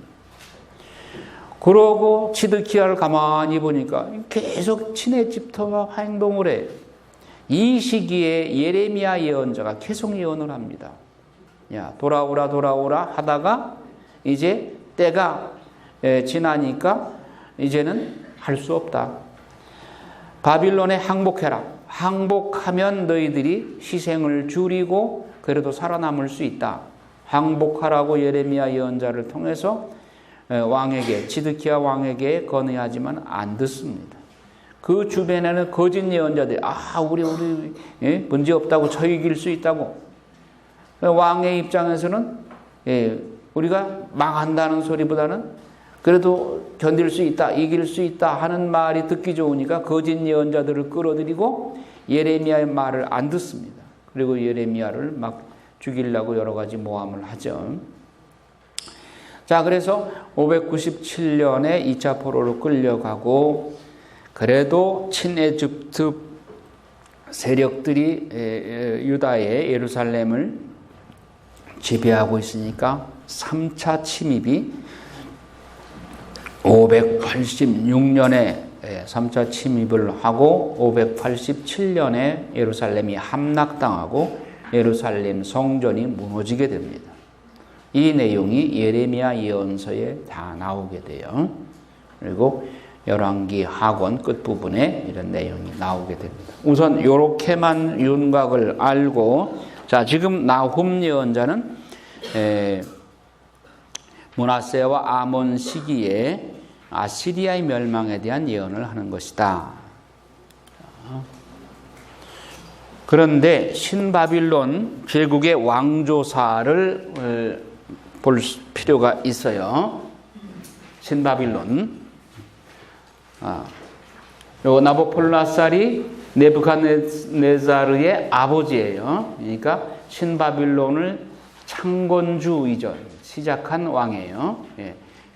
그러고 치드키야를 가만히 보니까 계속 친에집트와 행동을 해요. 이 시기에 예레미야 예언자가 계속 예언을 합니다. 야, 돌아오라 하다가 이제 때가 지나니까 이제는 할 수 없다. 바빌론에 항복해라. 항복하면 너희들이 희생을 줄이고 그래도 살아남을 수 있다. 항복하라고 예레미야 예언자를 통해서 치드키야 왕에게 건의하지만 안 듣습니다. 그 주변에는 거짓 예언자들이 우리 문제 없다고 저 이길 수 있다고. 왕의 입장에서는 우리가 망한다는 소리보다는 그래도 견딜 수 있다, 이길 수 있다 하는 말이 듣기 좋으니까 거짓 예언자들을 끌어들이고 예레미야의 말을 안 듣습니다. 그리고 예레미야를 막 죽이려고 여러 가지 모함을 하죠. 자, 그래서 597년에 2차 포로로 끌려가고 그래도 친에집트 세력들이 유다의 예루살렘을 지배하고 있으니까 3차 침입이 586년에 3차 침입을 하고 587년에 예루살렘이 함락당하고 예루살렘 성전이 무너지게 됩니다. 이 내용이 예레미야 예언서에 다 나오게 돼요. 그리고 열왕기 하권 끝부분에 이런 내용이 나오게 됩니다. 우선 이렇게만 윤곽을 알고, 자, 지금 나훔 예언자는 므낫세와 아몬 시기에 아시리아의 멸망에 대한 예언을 하는 것이다. 그런데 신바빌론 제국의 왕조사를 볼 필요가 있어요. 신바빌론. 요 나부콜라살이 네부갓네자르의 아버지예요. 그러니까 신바빌론을 창건주 이전 시작한 왕이에요.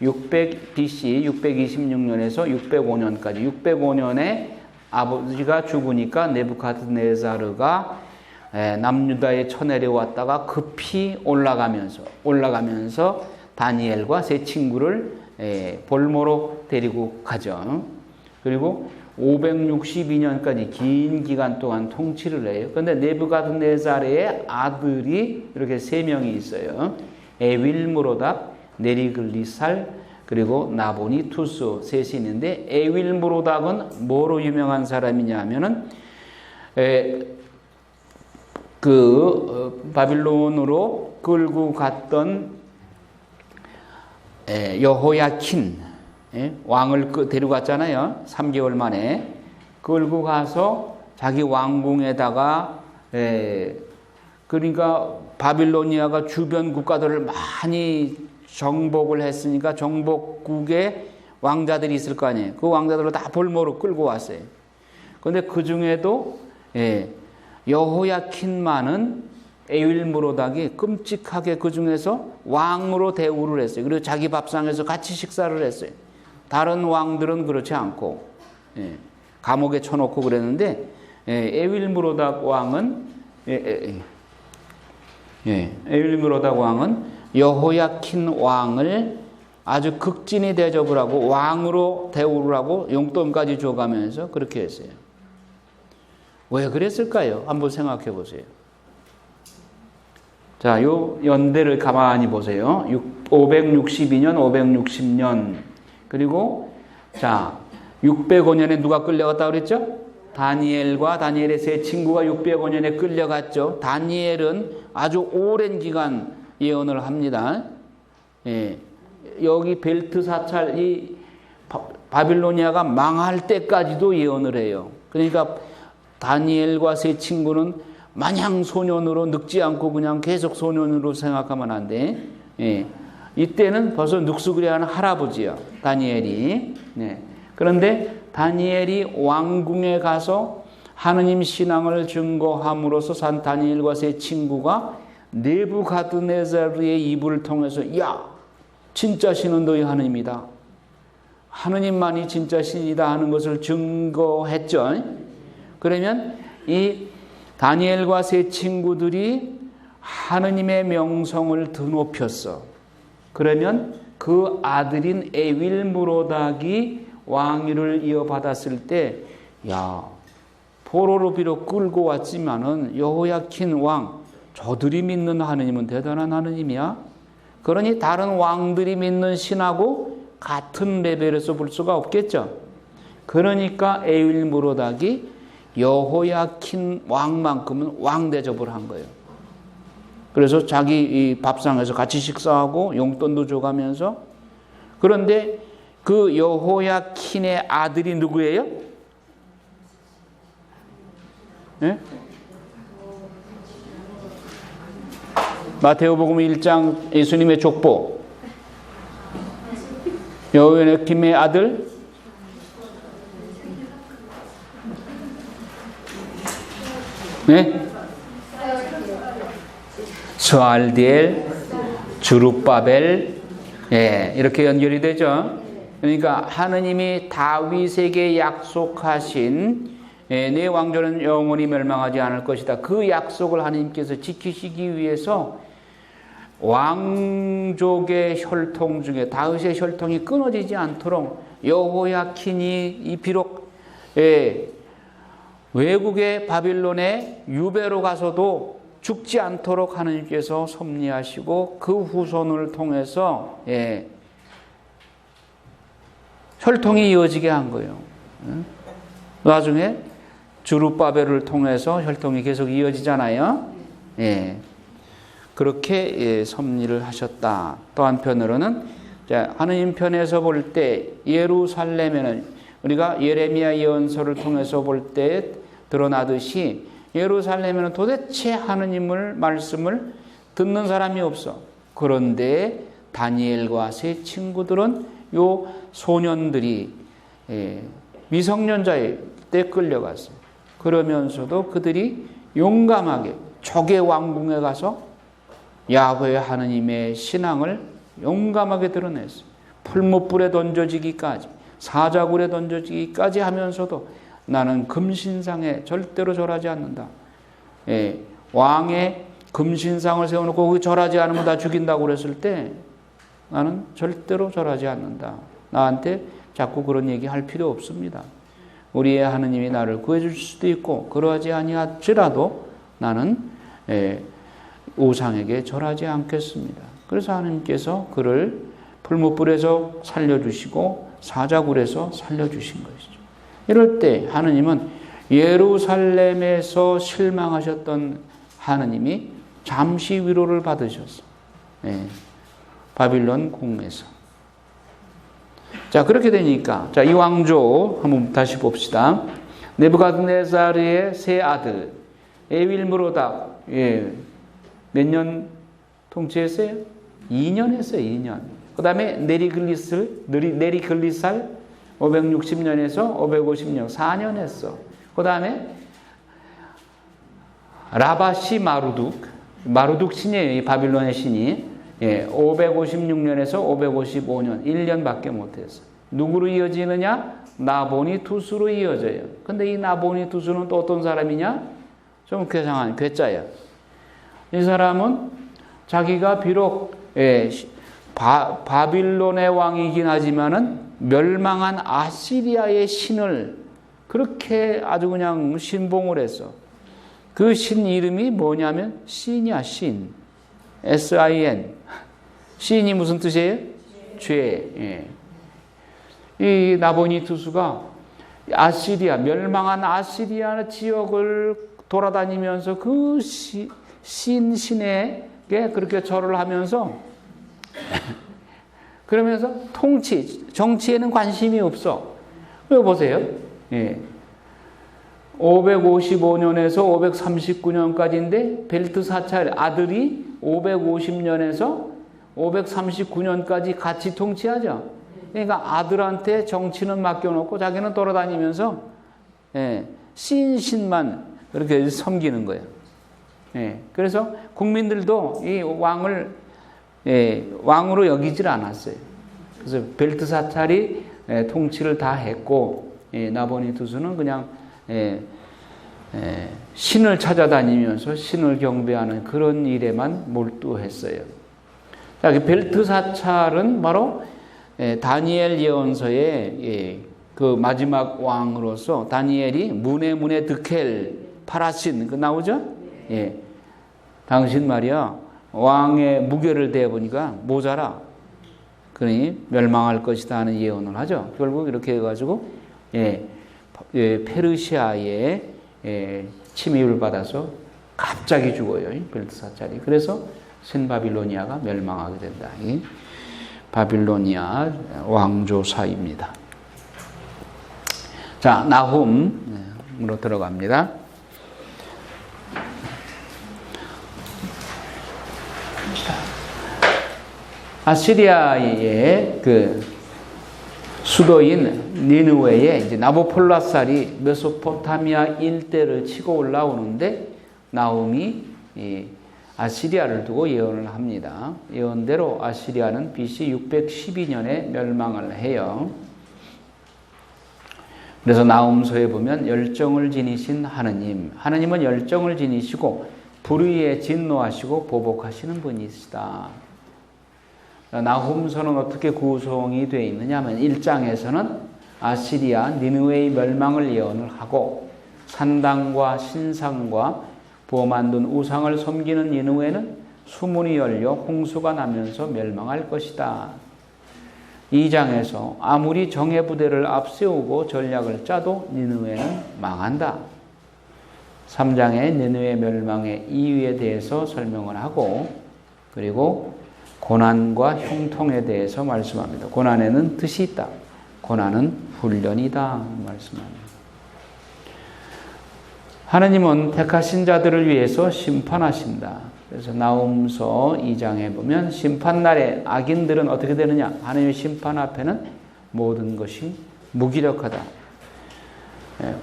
600 BC 626년에서 605년까지 605년에 아버지가 죽으니까 네부갓네자르가 남유다에 쳐내려왔다가 급히 올라가면서 다니엘과 세 친구를 볼모로 데리고 가죠. 그리고 562년까지 긴 기간 동안 통치를 해요. 그런데 네부갓네자르의 아들이 이렇게 세 명이 있어요. 에윌무로닥, 네리글리살, 그리고 나보니투스 셋이 있는데 에윌무로닥은 뭐로 유명한 사람이냐 하면은 바빌론으로 끌고 갔던 여호야킨 왕을 데려갔잖아요. 3개월 만에 끌고 가서 자기 왕궁에다가 그러니까 바빌로니아가 주변 국가들을 많이 정복을 했으니까 정복국에 왕자들이 있을 거 아니에요. 그 왕자들을 다 볼모로 끌고 왔어요. 그런데 그 중에도 여호야킨만은 에윌무로닥이 끔찍하게 그 중에서 왕으로 대우를 했어요. 그리고 자기 밥상에서 같이 식사를 했어요. 다른 왕들은 그렇지 않고 감옥에 쳐놓고 그랬는데 에윌무로닥 왕은 여호야킨 왕을 아주 극진히 대접을 하고 왕으로 대우를 하고 용돈까지 줘가면서 그렇게 했어요. 왜 그랬을까요? 한번 생각해 보세요. 자, 요 연대를 가만히 보세요. 562년, 560년. 그리고 자, 605년에 누가 끌려갔다 그랬죠? 다니엘과 다니엘의 세 친구가 605년에 끌려갔죠. 다니엘은 아주 오랜 기간 예언을 합니다. 여기 벨트사찰 이 바빌로니아가 망할 때까지도 예언을 해요. 그러니까 다니엘과 세 친구는 마냥 소년으로 늙지 않고 그냥 계속 소년으로 생각하면 안 돼. 이때는 벌써 늑수그레한 할아버지야, 다니엘이. 그런데 다니엘이 왕궁에 가서 하느님 신앙을 증거함으로써 산 다니엘과 세 친구가 네부갓네자르의 입을 통해서 야, 진짜 신은 너희 하느님이다. 하느님만이 진짜 신이다 하는 것을 증거했죠. 그러면 이 다니엘과 세 친구들이 하느님의 명성을 드높였어. 그러면 그 아들인 에윌무로닥이 왕위를 이어받았을 때, 야, 포로로 비록 끌고 왔지만은 여호야킨 왕, 저들이 믿는 하느님은 대단한 하느님이야. 그러니 다른 왕들이 믿는 신하고 같은 레벨에서 볼 수가 없겠죠. 그러니까 에윌무로닥이 여호야킨 왕만큼은 왕 대접을 한 거예요. 그래서 자기 이 밥상에서 같이 식사하고 용돈도 줘가면서. 그런데 그 여호야킨의 아들이 누구예요? 네? 마태오복음 1장 예수님의 족보. 여호야킨의 아들 스알디엘, 주룹바벨, 이렇게 연결이 되죠. 그러니까 하느님이 다윗에게 약속하신 내 왕조는 영원히 멸망하지 않을 것이다. 그 약속을 하느님께서 지키시기 위해서 왕족의 혈통 중에 다윗의 혈통이 끊어지지 않도록 여호야킨이 비록 외국의 바빌론에 유배로 가서도 죽지 않도록 하느님께서 섭리하시고 그 후손을 통해서 혈통이 이어지게 한 거예요. 나중에 주룹바벨을 통해서 혈통이 계속 이어지잖아요. 그렇게 섭리를 하셨다. 또 한편으로는 하느님 편에서 볼 때 예루살렘에는 우리가 예레미야 예언서를 통해서 볼 때 드러나듯이 예루살렘에는 도대체 하느님을 말씀을 듣는 사람이 없어. 그런데 다니엘과 세 친구들은 요 소년들이 미성년자의 때 끌려갔어요. 그러면서도 그들이 용감하게 적의 왕궁에 가서 야훼 하느님의 신앙을 용감하게 드러냈어요. 풀무불에 던져지기까지, 사자굴에 던져지기까지 하면서도 나는 금신상에 절대로 절하지 않는다. 왕의 금신상을 세워놓고 그 절하지 않으면 다 죽인다고 그랬을 때 나는 절대로 절하지 않는다. 나한테 자꾸 그런 얘기 할 필요 없습니다. 우리의 하느님이 나를 구해줄 수도 있고 그러하지 아니할지라도 나는 우상에게 절하지 않겠습니다. 그래서 하느님께서 그를 풀무불에서 살려주시고 사자굴에서 살려주신 것이죠. 이럴 때 하느님은 예루살렘에서 실망하셨던 하느님이 잠시 위로를 받으셨어요. 바빌론 궁에서. 자, 그렇게 되니까 자, 이 왕조 한번 다시 봅시다. 느부갓네살의 세 아들 에윌므로닥 몇 년 통치했어요? 2년 했어요. 2년. 그 다음에 네리글리살 560년에서 550년 4년 했어. 그 다음에 라바시 마루둑 신이에요. 이 바빌론의 신이 556년에서 555년 1년밖에 못했어. 누구로 이어지느냐? 나보니두스로 이어져요. 근데 이 나보니두스는 또 어떤 사람이냐? 좀 괴상한 괴짜야. 이 사람은 자기가 비록 바빌론의 왕이긴 하지만은 멸망한 아시리아의 신을 그렇게 아주 그냥 신봉을 했어. 그 신 이름이 뭐냐면 신이야, 신. S-I-N. 신이 무슨 뜻이에요? 죄. 이 나보니두스가 아시리아, 멸망한 아시리아 지역을 돌아다니면서 그 신에게 그렇게 절을 하면서 그러면서 정치에는 관심이 없어. 이거 보세요. 555년에서 539년까지인데 벨트사찰 아들이 550년에서 539년까지 같이 통치하죠. 그러니까 아들한테 정치는 맡겨놓고 자기는 돌아다니면서 신만 그렇게 섬기는 거예요. 그래서 국민들도 이 왕을 왕으로 여기질 않았어요. 그래서 벨트사찰이 통치를 다 했고 나보니두스는 그냥 신을 찾아다니면서 신을 경배하는 그런 일에만 몰두했어요. 자, 벨트사찰은 바로 다니엘 예언서의 그 마지막 왕으로서 다니엘이 문에 드켈 파라신 그 나오죠? 당신 말이야 왕의 무게를 대보니까 모자라. 그러니 멸망할 것이다 하는 예언을 하죠. 결국 이렇게 해가지고 페르시아에 침입을 받아서 갑자기 죽어요. 벨트사찰이. 그래서 신바빌로니아가 멸망하게 된다. 이 바빌로니아 왕조사입니다. 자, 나훔으로 들어갑니다. 아시리아의 그 수도인 니느웨에 이제 나보폴라살이 메소포타미아 일대를 치고 올라오는데 나훔이 아시리아를 두고 예언을 합니다. 예언대로 아시리아는 BC 612년에 멸망을 해요. 그래서 나훔서에 보면 열정을 지니신 하느님은 열정을 지니시고 불의에 진노하시고 보복하시는 분이시다. 나훔서는 어떻게 구성이 되어 있느냐 하면 1장에서는 아시리아 니느웨의 멸망을 예언을 하고 산당과 신상과 부어 만든 우상을 섬기는 니느웨는 수문이 열려 홍수가 나면서 멸망할 것이다. 2장에서 아무리 정예 부대를 앞세우고 전략을 짜도 니느웨는 망한다. 3장에 니느웨 멸망의 이유에 대해서 설명을 하고 그리고 고난과 형통에 대해서 말씀합니다. 고난에는 뜻이 있다. 고난은 훈련이다. 말씀합니다. 하느님은 택하신 자들을 위해서 심판하신다. 그래서 나훔서 2장에 보면 심판날에 악인들은 어떻게 되느냐? 하나님의 심판 앞에는 모든 것이 무기력하다.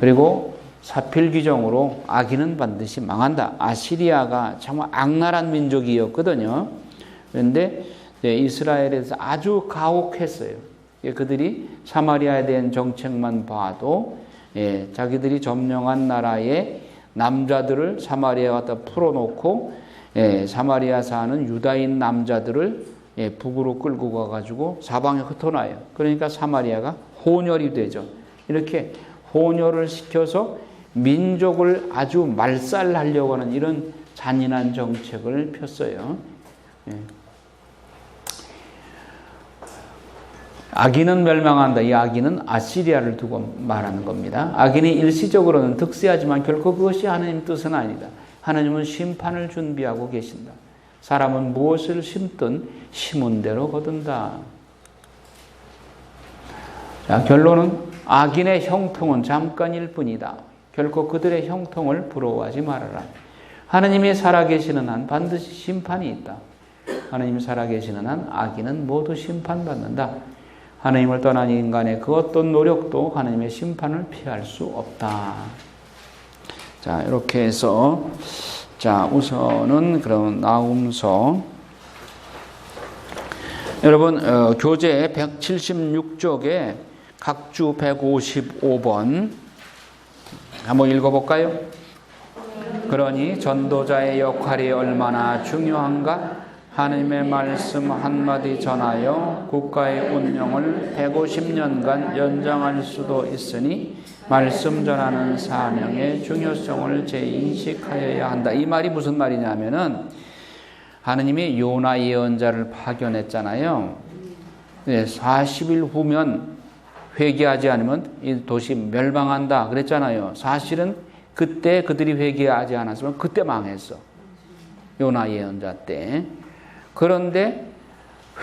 그리고 사필귀정으로 악인은 반드시 망한다. 아시리아가 정말 악랄한 민족이었거든요. 그런데 이스라엘에서 아주 가혹했어요. 그들이 사마리아에 대한 정책만 봐도 자기들이 점령한 나라의 남자들을 사마리아에 갖다 풀어놓고 사마리아 사는 유다인 남자들을 북으로 끌고 가가지고 사방에 흩어놔요. 그러니까 사마리아가 혼혈이 되죠. 이렇게 혼혈을 시켜서 민족을 아주 말살하려고 하는 이런 잔인한 정책을 폈어요. 악인은 멸망한다. 이 악인은 아시리아를 두고 말하는 겁니다. 악인이 일시적으로는 득세하지만 결코 그것이 하나님 뜻은 아니다. 하나님은 심판을 준비하고 계신다. 사람은 무엇을 심든 심은 대로 거둔다. 자, 결론은 악인의 형통은 잠깐일 뿐이다. 결코 그들의 형통을 부러워하지 말아라. 하나님이 살아계시는 한 반드시 심판이 있다. 하나님이 살아계시는 한 악인은 모두 심판받는다. 하나님을 떠난 인간의 그 어떤 노력도 하나님의 심판을 피할 수 없다. 자, 이렇게 해서 자, 우선은 그럼 나훔서 여러분 교재 176쪽에 각주 155번 한번 읽어볼까요? 그러니 전도자의 역할이 얼마나 중요한가? 하나님의 말씀 한마디 전하여 국가의 운명을 150년간 연장할 수도 있으니 말씀 전하는 사명의 중요성을 재인식하여야 한다. 이 말이 무슨 말이냐면은 하나님이 요나 예언자를 파견했잖아요. 40일 후면 회개하지 않으면 이 도시 멸망한다 그랬잖아요. 사실은 그때 그들이 회개하지 않았으면 그때 망했어. 요나 예언자 때. 그런데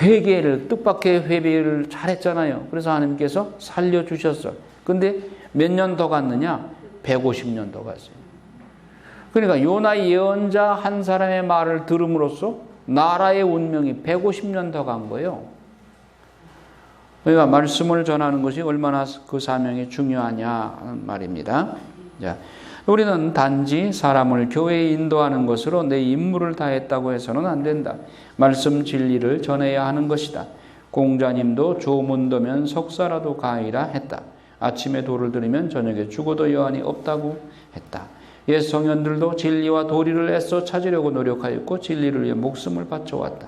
회개를 뜻밖의 회개를 잘했잖아요. 그래서 하나님께서 살려주셨어. 근데 몇 년 더 갔느냐? 150년 더 갔어요. 그러니까 요나 예언자 한 사람의 말을 들음으로써 나라의 운명이 150년 더 간 거예요. 그러니까 말씀을 전하는 것이 얼마나 그 사명이 중요하냐 하는 말입니다. 자, 우리는 단지 사람을 교회에 인도하는 것으로 내 임무를 다했다고 해서는 안 된다. 말씀 진리를 전해야 하는 것이다. 공자님도 조문도면 석사라도 가이라 했다. 아침에 도를 들으면 저녁에 죽어도 여한이 없다고 했다. 옛 성현들도 진리와 도리를 애써 찾으려고 노력하였고 진리를 위해 목숨을 바쳐왔다.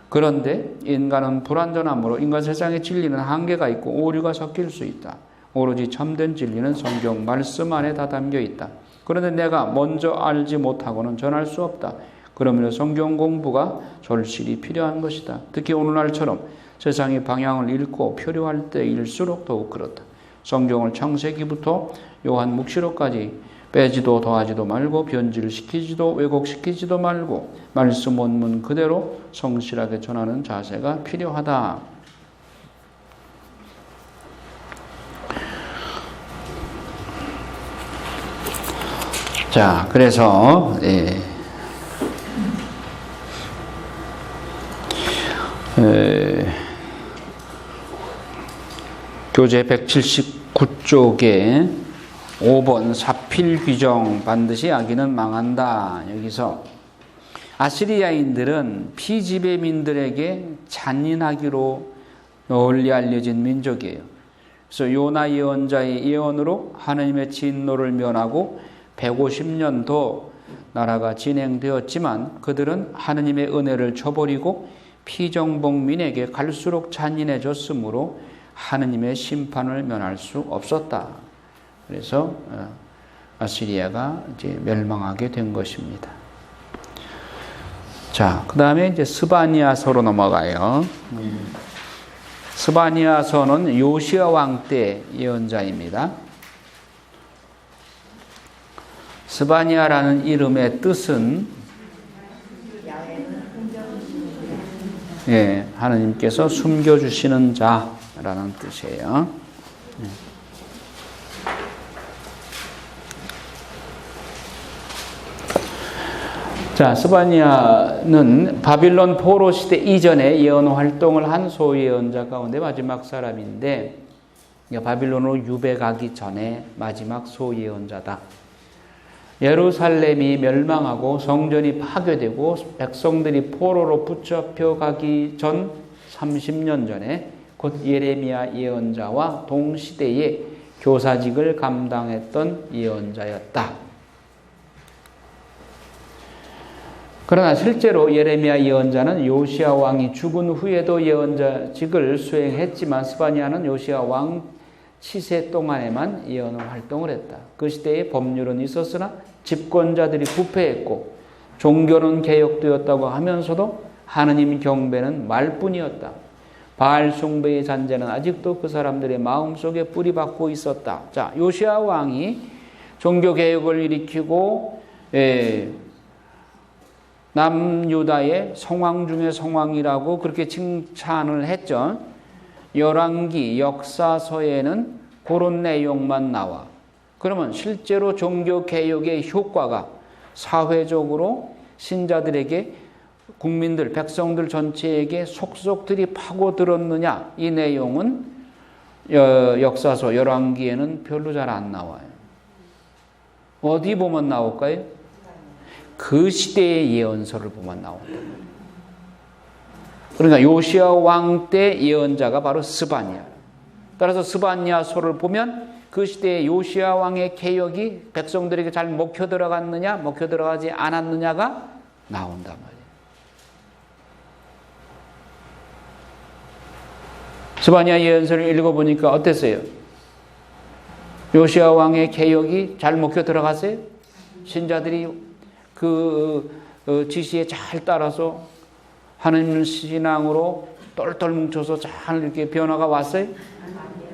그런데 인간은 불완전함으로 인간 세상의 진리는 한계가 있고 오류가 섞일 수 있다. 오로지 참된 진리는 성경 말씀 안에 다 담겨 있다. 그런데 내가 먼저 알지 못하고는 전할 수 없다. 그러므로 성경 공부가 절실히 필요한 것이다. 특히 오늘날처럼 세상의 방향을 잃고 표류할 때일수록 더욱 그렇다. 성경을 창세기부터 요한묵시록까지 빼지도 더하지도 말고 변질시키지도 왜곡시키지도 말고 말씀 원문 그대로 성실하게 전하는 자세가 필요하다. 자, 그래서 교재 179쪽에 5번 사필귀정 반드시 악인은 망한다. 여기서 아시리아인들은 피지배민들에게 잔인하기로 널리 알려진 민족이에요. 그래서 요나 예언자의 예언으로 하나님의 진노를 면하고 150년 더 나라가 진행되었지만 그들은 하나님의 은혜를 저버리고 피정복민에게 갈수록 잔인해졌으므로 하나님의 심판을 면할 수 없었다. 그래서 아시리아가 이제 멸망하게 된 것입니다. 자, 그 다음에 이제 스바니아서로 넘어가요. 스바니아서는 요시야 왕 때 예언자입니다. 스바니아라는 이름의 뜻은 하나님께서 숨겨주시는 자라는 뜻이에요. 자, 스바냐는 바빌론 포로 시대 이전에 예언 활동을 한 소예언자 가운데 마지막 사람인데, 바빌론으로 유배가기 전에 마지막 소예언자다. 예루살렘이 멸망하고 성전이 파괴되고 백성들이 포로로 붙잡혀가기 전 30년 전에 곧 예레미야 예언자와 동시대에 교사직을 감당했던 예언자였다. 그러나 실제로 예레미야 예언자는 요시야 왕이 죽은 후에도 예언자직을 수행했지만 스바냐는 요시야 왕 치세 동안에만 예언 활동을 했다. 그 시대에 법률은 있었으나 집권자들이 부패했고 종교는 개혁되었다고 하면서도 하느님 경배는 말뿐이었다. 바알 숭배의 잔재는 아직도 그 사람들의 마음속에 뿌리박고 있었다. 자, 요시야 왕이 종교 개혁을 일으키고 남유다의 성왕 중의 성왕이라고 그렇게 칭찬을 했죠. 열왕기 역사서에는 그런 내용만 나와. 그러면 실제로 종교 개혁의 효과가 사회적으로 신자들에게, 국민들, 백성들 전체에게 속속들이 파고들었느냐, 이 내용은 역사서 열왕기에는 별로 잘 안 나와요. 어디 보면 나올까요? 그 시대의 예언서를 보면 나온다. 그러니까 요시야 왕 때 예언자가 바로 스바냐. 따라서 스바냐서를 보면 그 시대의 요시야 왕의 개혁이 백성들에게 잘 먹혀 들어갔느냐, 먹혀 들어가지 않았느냐가 나온단 말이에요. 스바냐 예언서를 읽어보니까 어땠어요? 요시야 왕의 개혁이 잘 먹혀 들어갔어요? 신자들이 그 지시에 잘 따라서 하나님 신앙으로 똘똘 뭉쳐서 잘 이렇게 변화가 왔어요?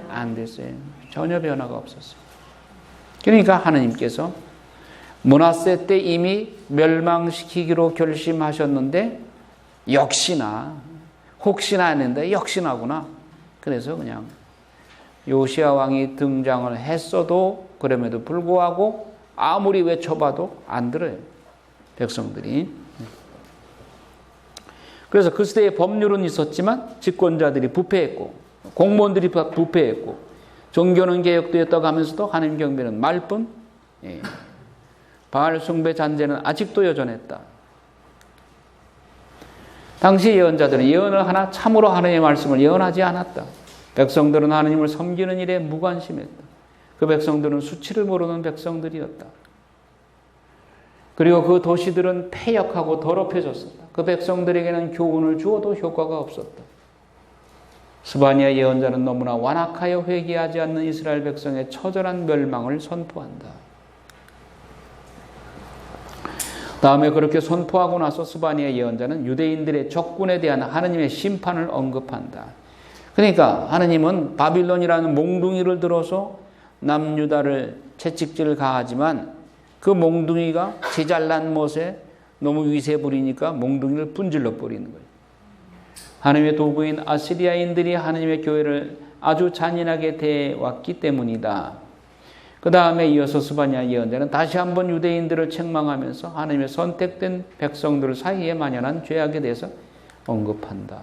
안 됐어요. 전혀 변화가 없었어요. 그러니까 하나님께서 므낫세 때 이미 멸망시키기로 결심하셨는데 역시나, 혹시나 했는데 역시나구나. 그래서 그냥 요시야 왕이 등장을 했어도 그럼에도 불구하고 아무리 외쳐봐도 안 들어요. 백성들이. 그래서 그 시대에 법률은 있었지만 집권자들이 부패했고 공무원들이 부패했고 종교는 개혁되었다고 하면서도 하나님 경배는 말뿐, 바알 숭배 잔재는 아직도 여전했다. 당시 예언자들은 예언을 하나 참으로 하나님의 말씀을 예언하지 않았다. 백성들은 하나님을 섬기는 일에 무관심했다. 그 백성들은 수치를 모르는 백성들이었다. 그리고 그 도시들은 폐역하고 더럽혀졌었다. 그 백성들에게는 교훈을 주어도 효과가 없었다. 스바냐 예언자는 너무나 완악하여 회개하지 않는 이스라엘 백성의 처절한 멸망을 선포한다. 다음에 그렇게 선포하고 나서 스바냐 예언자는 유대인들의 적군에 대한 하나님의 심판을 언급한다. 그러니까 하나님은 바빌론이라는 몽둥이를 들어서 남유다를 채찍질을 가하지만 그 몽둥이가 제잘난 못에 너무 위세 부리니까 몽둥이를 분질러 버리는 거예요. 하나님의 도구인 아시리아인들이 하나님의 교회를 아주 잔인하게 대해왔기 때문이다. 그 다음에 이어서 스바냐 예언자는 다시 한번 유대인들을 책망하면서 하나님의 선택된 백성들 사이에 만연한 죄악에 대해서 언급한다.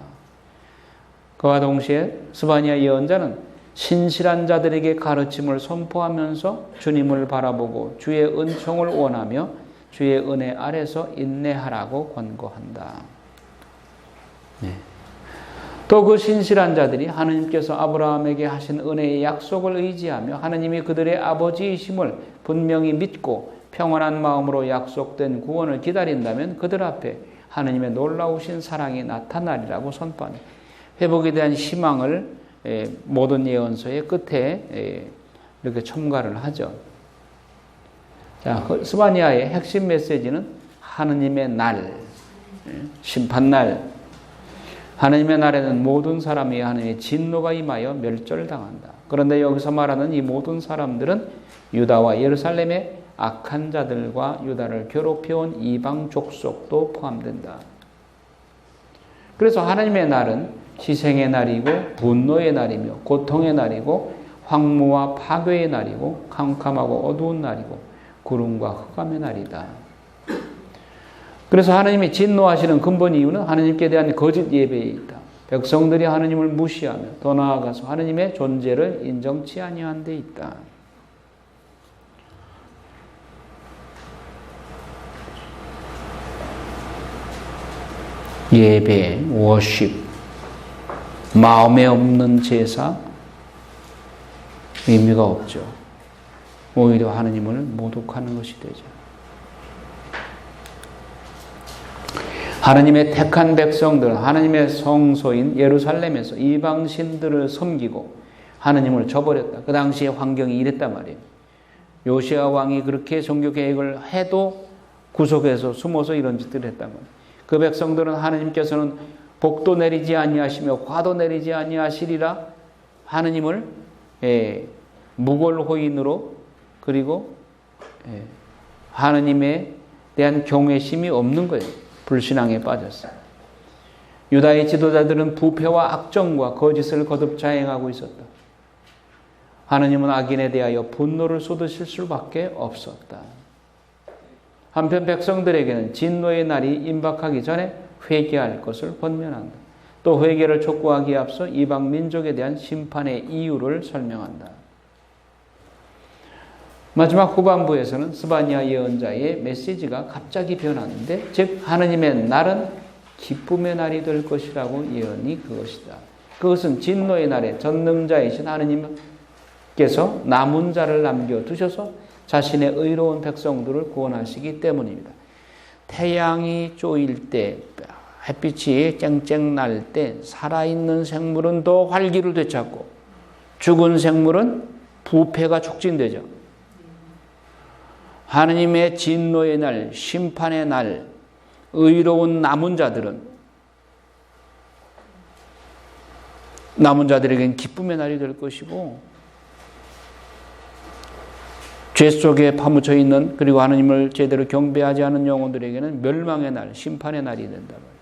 그와 동시에 스바냐 예언자는 신실한 자들에게 가르침을 선포하면서 주님을 바라보고 주의 은총을 원하며 주의 은혜 아래서 인내하라고 권고한다. 네. 또 그 신실한 자들이 하나님께서 아브라함에게 하신 은혜의 약속을 의지하며 하나님이 그들의 아버지이심을 분명히 믿고 평안한 마음으로 약속된 구원을 기다린다면 그들 앞에 하나님의 놀라우신 사랑이 나타나리라고 선포합니다. 회복에 대한 희망을 모든 예언서의 끝에 이렇게 첨가를 하죠. 자, 스바냐의 핵심 메시지는 하나님의 날, 심판날. 하나님의 날에는 모든 사람이 하나님의 진노가 임하여 멸절당한다. 그런데 여기서 말하는 이 모든 사람들은 유다와 예루살렘의 악한 자들과 유다를 괴롭혀온 이방 족속도 포함된다. 그래서 하나님의 날은 희생의 날이고 분노의 날이며 고통의 날이고 황무와 파괴의 날이고 캄캄하고 어두운 날이고 구름과 흑암의 날이다. 그래서 하나님이 진노하시는 근본 이유는 하나님께 대한 거짓 예배에 있다. 백성들이 하나님을 무시하며 더 나아가서 하나님의 존재를 인정치 아니한 데 있다. 예배, 워십, 마음에 없는 제사 의미가 없죠. 오히려 하나님을 모독하는 것이 되죠. 하나님의 택한 백성들, 하나님의 성소인 예루살렘에서 이방신들을 섬기고 하나님을 저버렸다. 그 당시의 환경이 이랬단 말이에요. 요시야 왕이 그렇게 종교 계획을 해도 구석에서 숨어서 이런 짓들을 했단 말이에요. 그 백성들은 하나님께서는 복도 내리지 아니하시며 화도 내리지 아니하시리라 하나님을 무골호인으로 그리고 하나님에 대한 경외심이 없는 거예요. 불신앙에 빠졌어요. 유다의 지도자들은 부패와 악정과 거짓을 거듭 자행하고 있었다. 하나님은 악인에 대하여 분노를 쏟으실 수밖에 없었다. 한편 백성들에게는 진노의 날이 임박하기 전에 회개할 것을 권면한다. 또 회개를 촉구하기에 앞서 이방 민족에 대한 심판의 이유를 설명한다. 마지막 후반부에서는 스바냐 예언자의 메시지가 갑자기 변하는데, 즉 하나님의 날은 기쁨의 날이 될 것이라고 예언이 그것이다. 그것은 진노의 날에 전능자이신 하나님께서 남은 자를 남겨두셔서 자신의 의로운 백성들을 구원하시기 때문입니다. 태양이 쪼일 때, 햇빛이 쨍쨍 날 때 살아있는 생물은 더 활기를 되찾고 죽은 생물은 부패가 촉진되죠. 하나님의 진노의 날, 심판의 날, 의로운 남은 자들에게는 기쁨의 날이 될 것이고, 죄 속에 파묻혀 있는 그리고 하나님을 제대로 경배하지 않은 영혼들에게는 멸망의 날, 심판의 날이 된다 말이에요.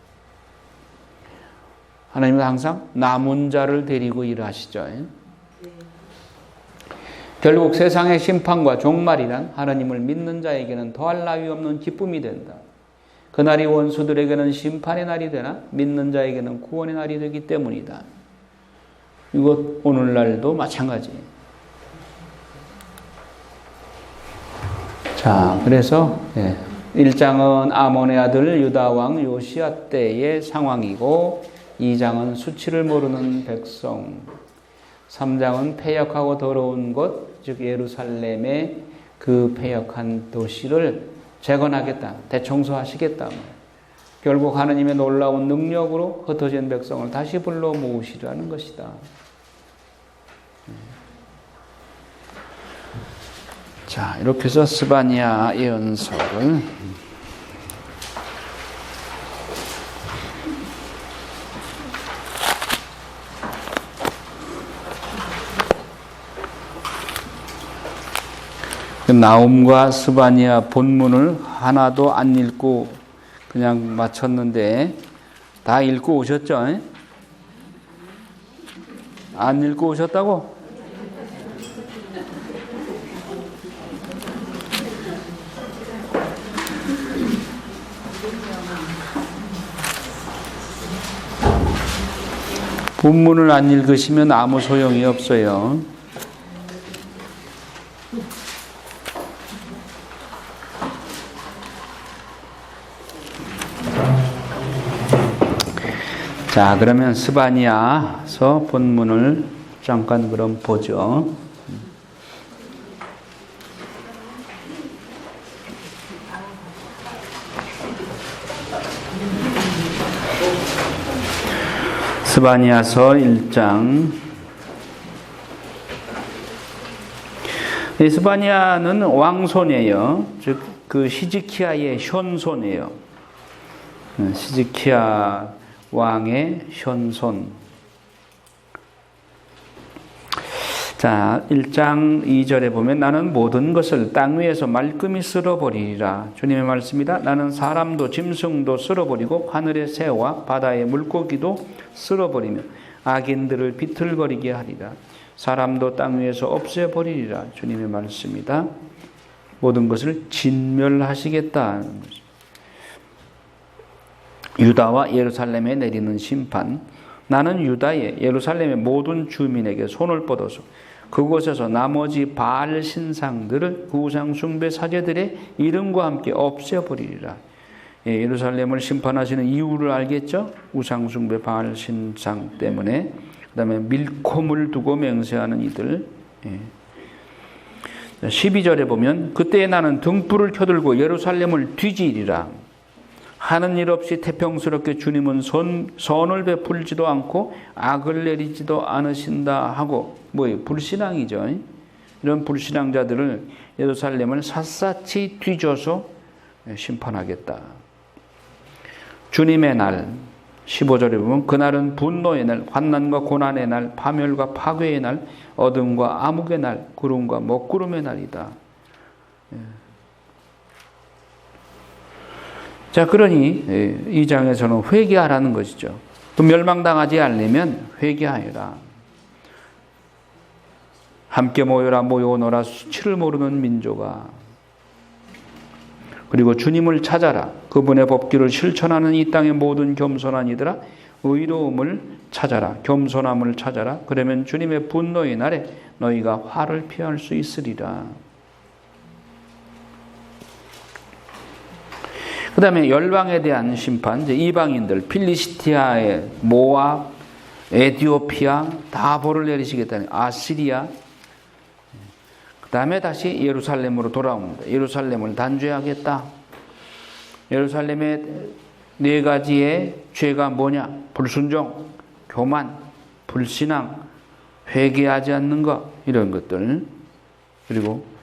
하나님은 항상 남은 자를 데리고 일하시죠. 결국 세상의 심판과 종말이란 하나님을 믿는 자에게는 더할 나위 없는 기쁨이 된다. 그날이 원수들에게는 심판의 날이 되나 믿는 자에게는 구원의 날이 되기 때문이다. 이것 오늘날도 마찬가지예요. 자, 그래서 1장은 아몬의 아들 유다왕 요시야 때의 상황이고, 2장은 수치를 모르는 백성, 3장은 패역하고 더러운 곳, 즉 예루살렘의 그 패역한 도시를 재건하겠다, 대청소하시겠다. 결국 하나님의 놀라운 능력으로 흩어진 백성을 다시 불러 모으시려는 것이다. 자, 이렇게 해서 스바냐 예언서를 나움과 스바냐 본문을 하나도 안 읽고 그냥 마쳤는데, 다 읽고 오셨죠? 안 읽고 오셨다고? 본문을 안 읽으시면 아무 소용이 없어요. 자, 그러면 스바냐서 본문을 잠깐 그럼 보죠. 스바냐서 1장. 이 스바냐는 왕손이에요. 즉 그 히즈키야의 현손이에요. 히즈키야 왕의 현손. 자, 1장 2절에 보면 나는 모든 것을 땅 위에서 말끔히 쓸어버리리라. 주님의 말씀이다. 나는 사람도 짐승도 쓸어버리고 하늘의 새와 바다의 물고기도 쓸어버리며 악인들을 비틀거리게 하리라. 사람도 땅 위에서 없애버리리라. 주님의 말씀이다. 모든 것을 진멸하시겠다는 것입니다. 유다와 예루살렘에 내리는 심판. 나는 유다의 예루살렘의 모든 주민에게 손을 뻗어서 그곳에서 나머지 바알 신상들을 그 우상 숭배 사제들의 이름과 함께 없애버리리라. 예루살렘을 심판하시는 이유를 알겠죠? 우상 숭배 바알 신상 때문에. 그 다음에 밀콤을 두고 맹세하는 이들. 12절에 보면 그때에 나는 등불을 켜들고 예루살렘을 뒤지리라. 하는 일 없이 태평스럽게 주님은 선을 베풀지도 않고 악을 내리지도 않으신다 하고, 뭐예요? 불신앙이죠. 이런 불신앙자들을 예루살렘을 샅샅이 뒤져서 심판하겠다. 주님의 날 15절에 보면 그날은 분노의 날, 환난과 고난의 날, 파멸과 파괴의 날, 어둠과 암흑의 날, 구름과 먹구름의 날이다. 자, 그러니 이 장에서는 회개하라는 것이죠. 또 멸망당하지 않으려면 회개하여라. 함께 모여라, 모여오너라, 수치를 모르는 민족아. 그리고 주님을 찾아라. 그분의 법규를 실천하는 이 땅의 모든 겸손한 이들아, 의로움을 찾아라. 겸손함을 찾아라. 그러면 주님의 분노의 날에 너희가 화를 피할 수 있으리라. 그 다음에 열방에 대한 심판, 이제 이방인들, 필리스티아의 모압, 에티오피아 다 벌을 내리시겠다는 아시리아. 그 다음에 다시 예루살렘으로 돌아옵니다. 예루살렘을 단죄하겠다. 예루살렘의 4가지의 죄가 뭐냐? 불순종, 교만, 불신앙, 회개하지 않는 것, 이런 것들. 그리고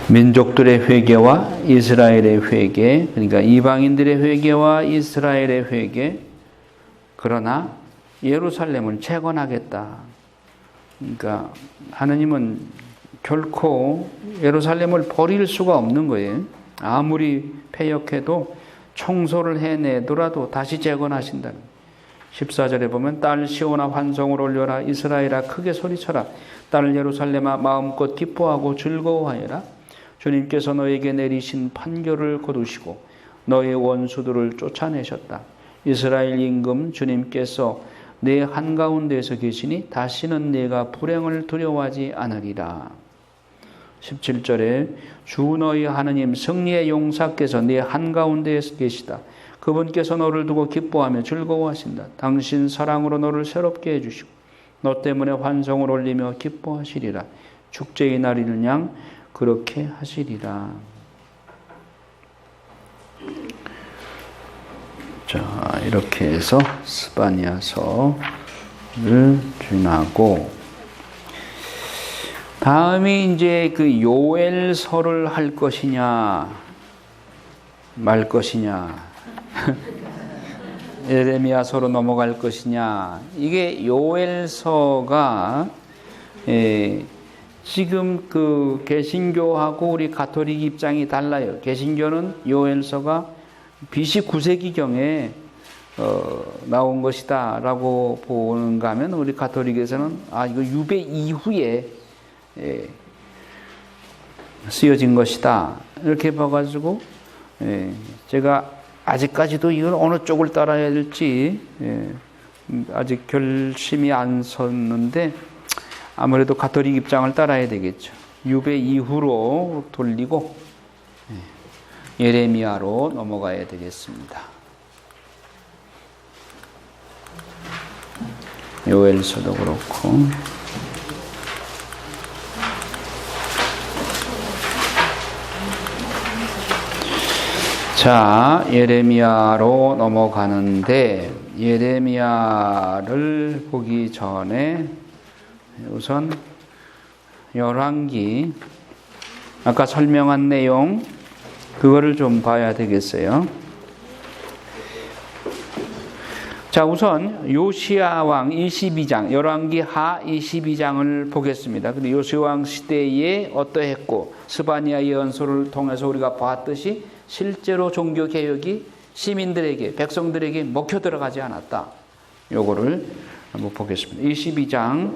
민족들의 회개와 이스라엘의 회개, 그러니까 이방인들의 회개와 이스라엘의 회개. 그러나 예루살렘을 재건하겠다. 그러니까 하느님은 결코 예루살렘을 버릴 수가 없는 거예요. 아무리 패역해도 청소를 해내더라도 다시 재건하신다는. 14절에 보면 딸 시온아 환성을 올려라. 이스라엘아 크게 소리쳐라. 딸 예루살렘아 마음껏 기뻐하고 즐거워하여라. 주님께서 너에게 내리신 판결을 거두시고 너의 원수들을 쫓아내셨다. 이스라엘 임금 주님께서 내 한가운데에서 계시니 다시는 내가 불행을 두려워하지 않으리라. 17절에 주 너희 하느님 승리의 용사께서 내 한가운데에서 계시다. 그분께서 너를 두고 기뻐하며 즐거워하신다. 당신 사랑으로 너를 새롭게 해주시고 너 때문에 환성을 올리며 기뻐하시리라. 축제의 날이는 양 그렇게 하시리라. 자, 이렇게 해서 스바냐서를 지나고 다음이 이제 그 요엘서를 할 것이냐 말 것이냐 예레미야서로 넘어갈 것이냐. 이게 요엘서가 지금 그 개신교하고 우리 가톨릭 입장이 달라요. 개신교는 요엘서가 BC 9세기경에 나온 것이다 라고 보는가 하면 우리 가톨릭에서는 이거 유배 이후에 쓰여진 것이다 이렇게 봐가지고 제가 아직까지도 이걸 어느 쪽을 따라야 될지 아직 결심이 안 섰는데 아무래도 가톨릭 입장을 따라야 되겠죠. 유배 이후로 돌리고 예레미야로 넘어가야 되겠습니다. 요엘서도 그렇고 자, 예레미야로 넘어가는데 예레미야를 보기 전에 우선 열왕기 아까 설명한 내용 그거를 좀 봐야 되겠어요. 자, 우선 요시야 왕 22장 열왕기 하 22장을 보겠습니다. 근데 요시야 왕 시대에 어떠했고 스바냐 예언서를 통해서 우리가 봤듯이 실제로 종교 개혁이 시민들에게 백성들에게 먹혀 들어가지 않았다. 요거를 한번 보겠습니다. 22장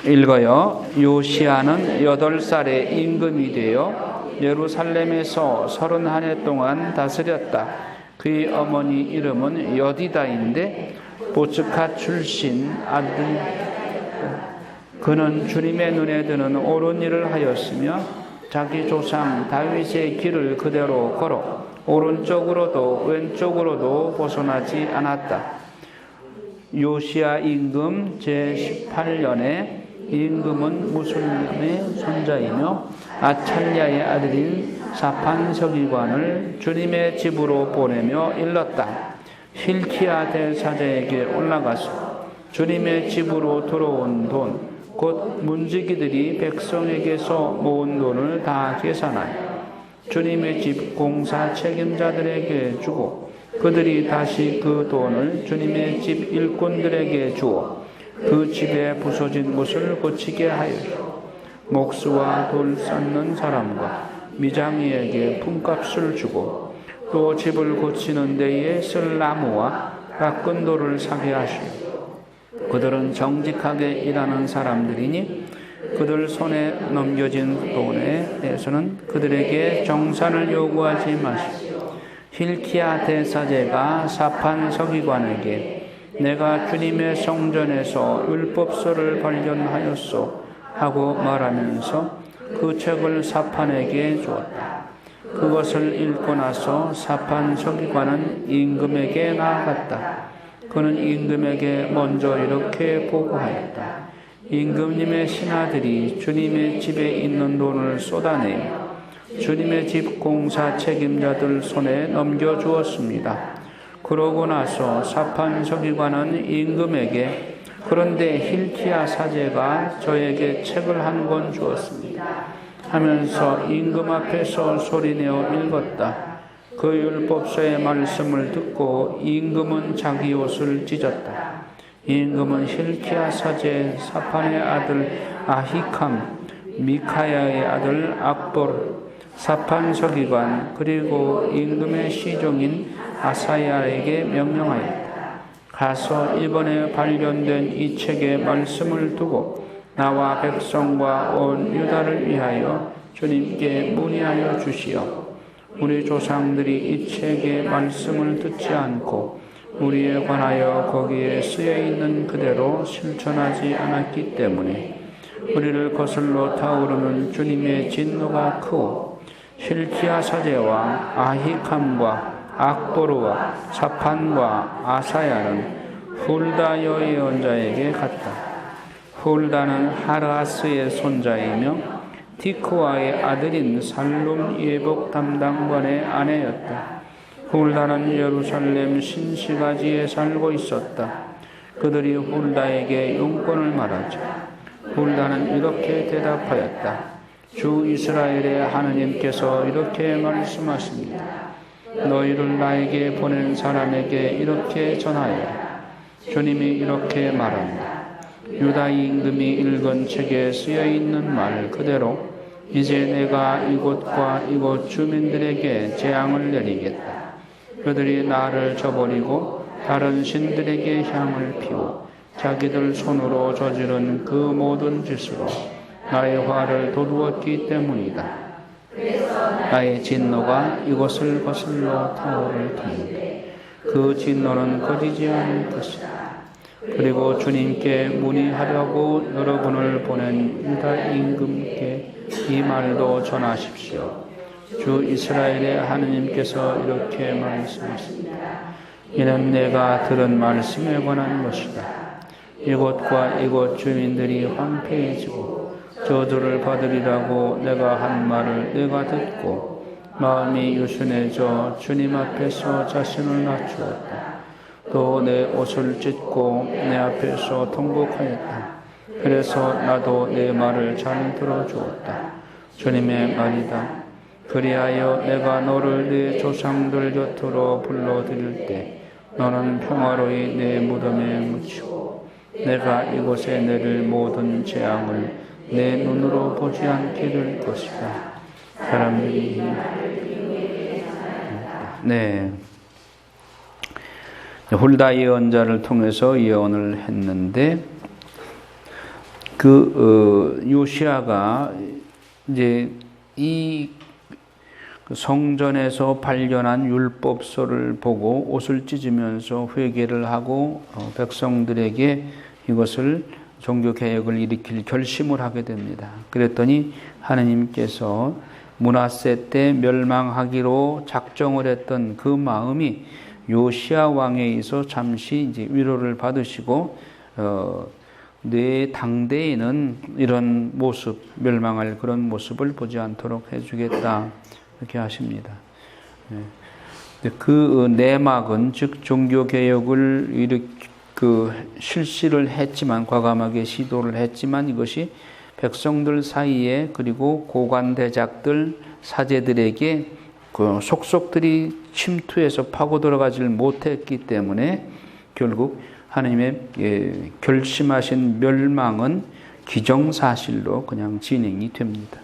읽어요. 요시야는 8살에 임금이 되어 예루살렘에서 30해 동안 다스렸다. 그의 어머니 이름은 여디다인데 보츠카 출신 아들. 그는 주님의 눈에 드는 옳은 일을 하였으며 자기 조상 다윗의 길을 그대로 걸어 오른쪽으로도 왼쪽으로도 벗어나지 않았다. 요시야 임금 제18년에 임금은 무술람의 손자이며 아찰랴의 아들인 사판 서기관을 주님의 집으로 보내며 일렀다. 힐키야 대사제에게 올라가서 주님의 집으로 들어온 돈 곧 문지기들이 백성에게서 모은 돈을 다 계산하여 주님의 집 공사 책임자들에게 주고 그들이 다시 그 돈을 주님의 집 일꾼들에게 주어 그 집에 부서진 것을 고치게 하여 목수와 돌 쌓는 사람과 미장이에게 품값을 주고 또 집을 고치는 데에 쓸 나무와 깎은 돌을 사게 하시고 그들은 정직하게 일하는 사람들이니 그들 손에 넘겨진 돈에 대해서는 그들에게 정산을 요구하지 마시고 힐키야 대사제가 사판 서기관에게 내가 주님의 성전에서 율법서를 발견하였소 하고 말하면서 그 책을 사판에게 주었다. 그것을 읽고 나서 사판 서기관은 임금에게 나아갔다. 그는 임금에게 먼저 이렇게 보고하였다. 임금님의 신하들이 주님의 집에 있는 돈을 쏟아내며 주님의 집 공사 책임자들 손에 넘겨주었습니다. 그러고 나서 사판 서기관은 임금에게 그런데 힐키야 사제가 저에게 책을 한 권 주었습니다 하면서 임금 앞에서 소리내어 읽었다. 그 율법서의 말씀을 듣고 임금은 자기 옷을 찢었다. 임금은 힐키야 사제 사판의 아들 아히캄, 미카야의 아들 악보르, 사판 서기관 그리고 임금의 시종인 아사야에게 명령하였다. 가서 이번에 발견된 이 책의 말씀을 두고 나와 백성과 온 유다를 위하여 주님께 문의하여 주시오. 우리 조상들이 이 책의 말씀을 듣지 않고 우리에 관하여 거기에 쓰여있는 그대로 실천하지 않았기 때문에 우리를 거슬러 타오르는 주님의 진노가 크고 힐키야 사제와 아히캄과 악보르와 사판과 아사야는 훌다 여예언자에게 갔다. 훌다는 하르아스의 손자이며 티크와의 아들인 살룸 예복 담당관의 아내였다. 훌다는 예루살렘 신시가지에 살고 있었다. 그들이 훌다에게 용건을 말하자 훌다는 이렇게 대답하였다. 주 이스라엘의 하느님께서 이렇게 말씀하십니다. 너희를 나에게 보낸 사람에게 이렇게 전하여라. 주님이 이렇게 말한다. 유다 임금이 읽은 책에 쓰여있는 말 그대로 이제 내가 이곳과 이곳 주민들에게 재앙을 내리겠다. 그들이 나를 저버리고 다른 신들에게 향을 피워 자기들 손으로 저지른 그 모든 짓으로 나의 화를 돋우었기 때문이다. 나의 진노가 이곳을 거슬러 타오를 터인데 그 진노는 꺼지지 않을 것이다. 그리고 주님께 문의하려고 여러분을 보낸 유다 임금께 이 말도 전하십시오. 주 이스라엘의 하느님께서 이렇게 말씀하십니다. 이는 내가 들은 말씀에 관한 것이다. 이곳과 이곳 주민들이 황폐해지고 저주를 받으리라고 내가 한 말을 내가 듣고 마음이 유순해져 주님 앞에서 자신을 낮추었다. 또 내 옷을 찢고 내 앞에서 통곡하였다. 그래서 나도 내 말을 잘 들어주었다. 주님의 말이다. 그리하여 내가 너를 내 조상들 곁으로 불러들일 때 너는 평화로이 내 무덤에 묻히고 내가 이곳에 내릴 모든 재앙을 내 눈으로 보지 않게 될 것이다. 사람들이 네. 훌다 예언자를 통해서 예언을 했는데 요시야가 이제 이 성전에서 발견한 율법서를 보고 옷을 찢으면서 회개를 하고 백성들에게 이것을 종교개혁을 일으킬 결심을 하게 됩니다. 그랬더니 하느님께서 므낫세 때 멸망하기로 작정을 했던 그 마음이 요시야 왕에 있어 잠시 이제 위로를 받으시고 내 당대에는 이런 모습, 멸망할 그런 모습을 보지 않도록 해주겠다 이렇게 하십니다. 그 내막은 즉 종교개혁을 실시를 했지만 과감하게 시도를 했지만 이것이 백성들 사이에 그리고 고관대작들 사제들에게 그 속속들이 침투해서 파고 들어가지를 못했기 때문에 결국 하나님의 결심하신 멸망은 기정사실로 그냥 진행이 됩니다.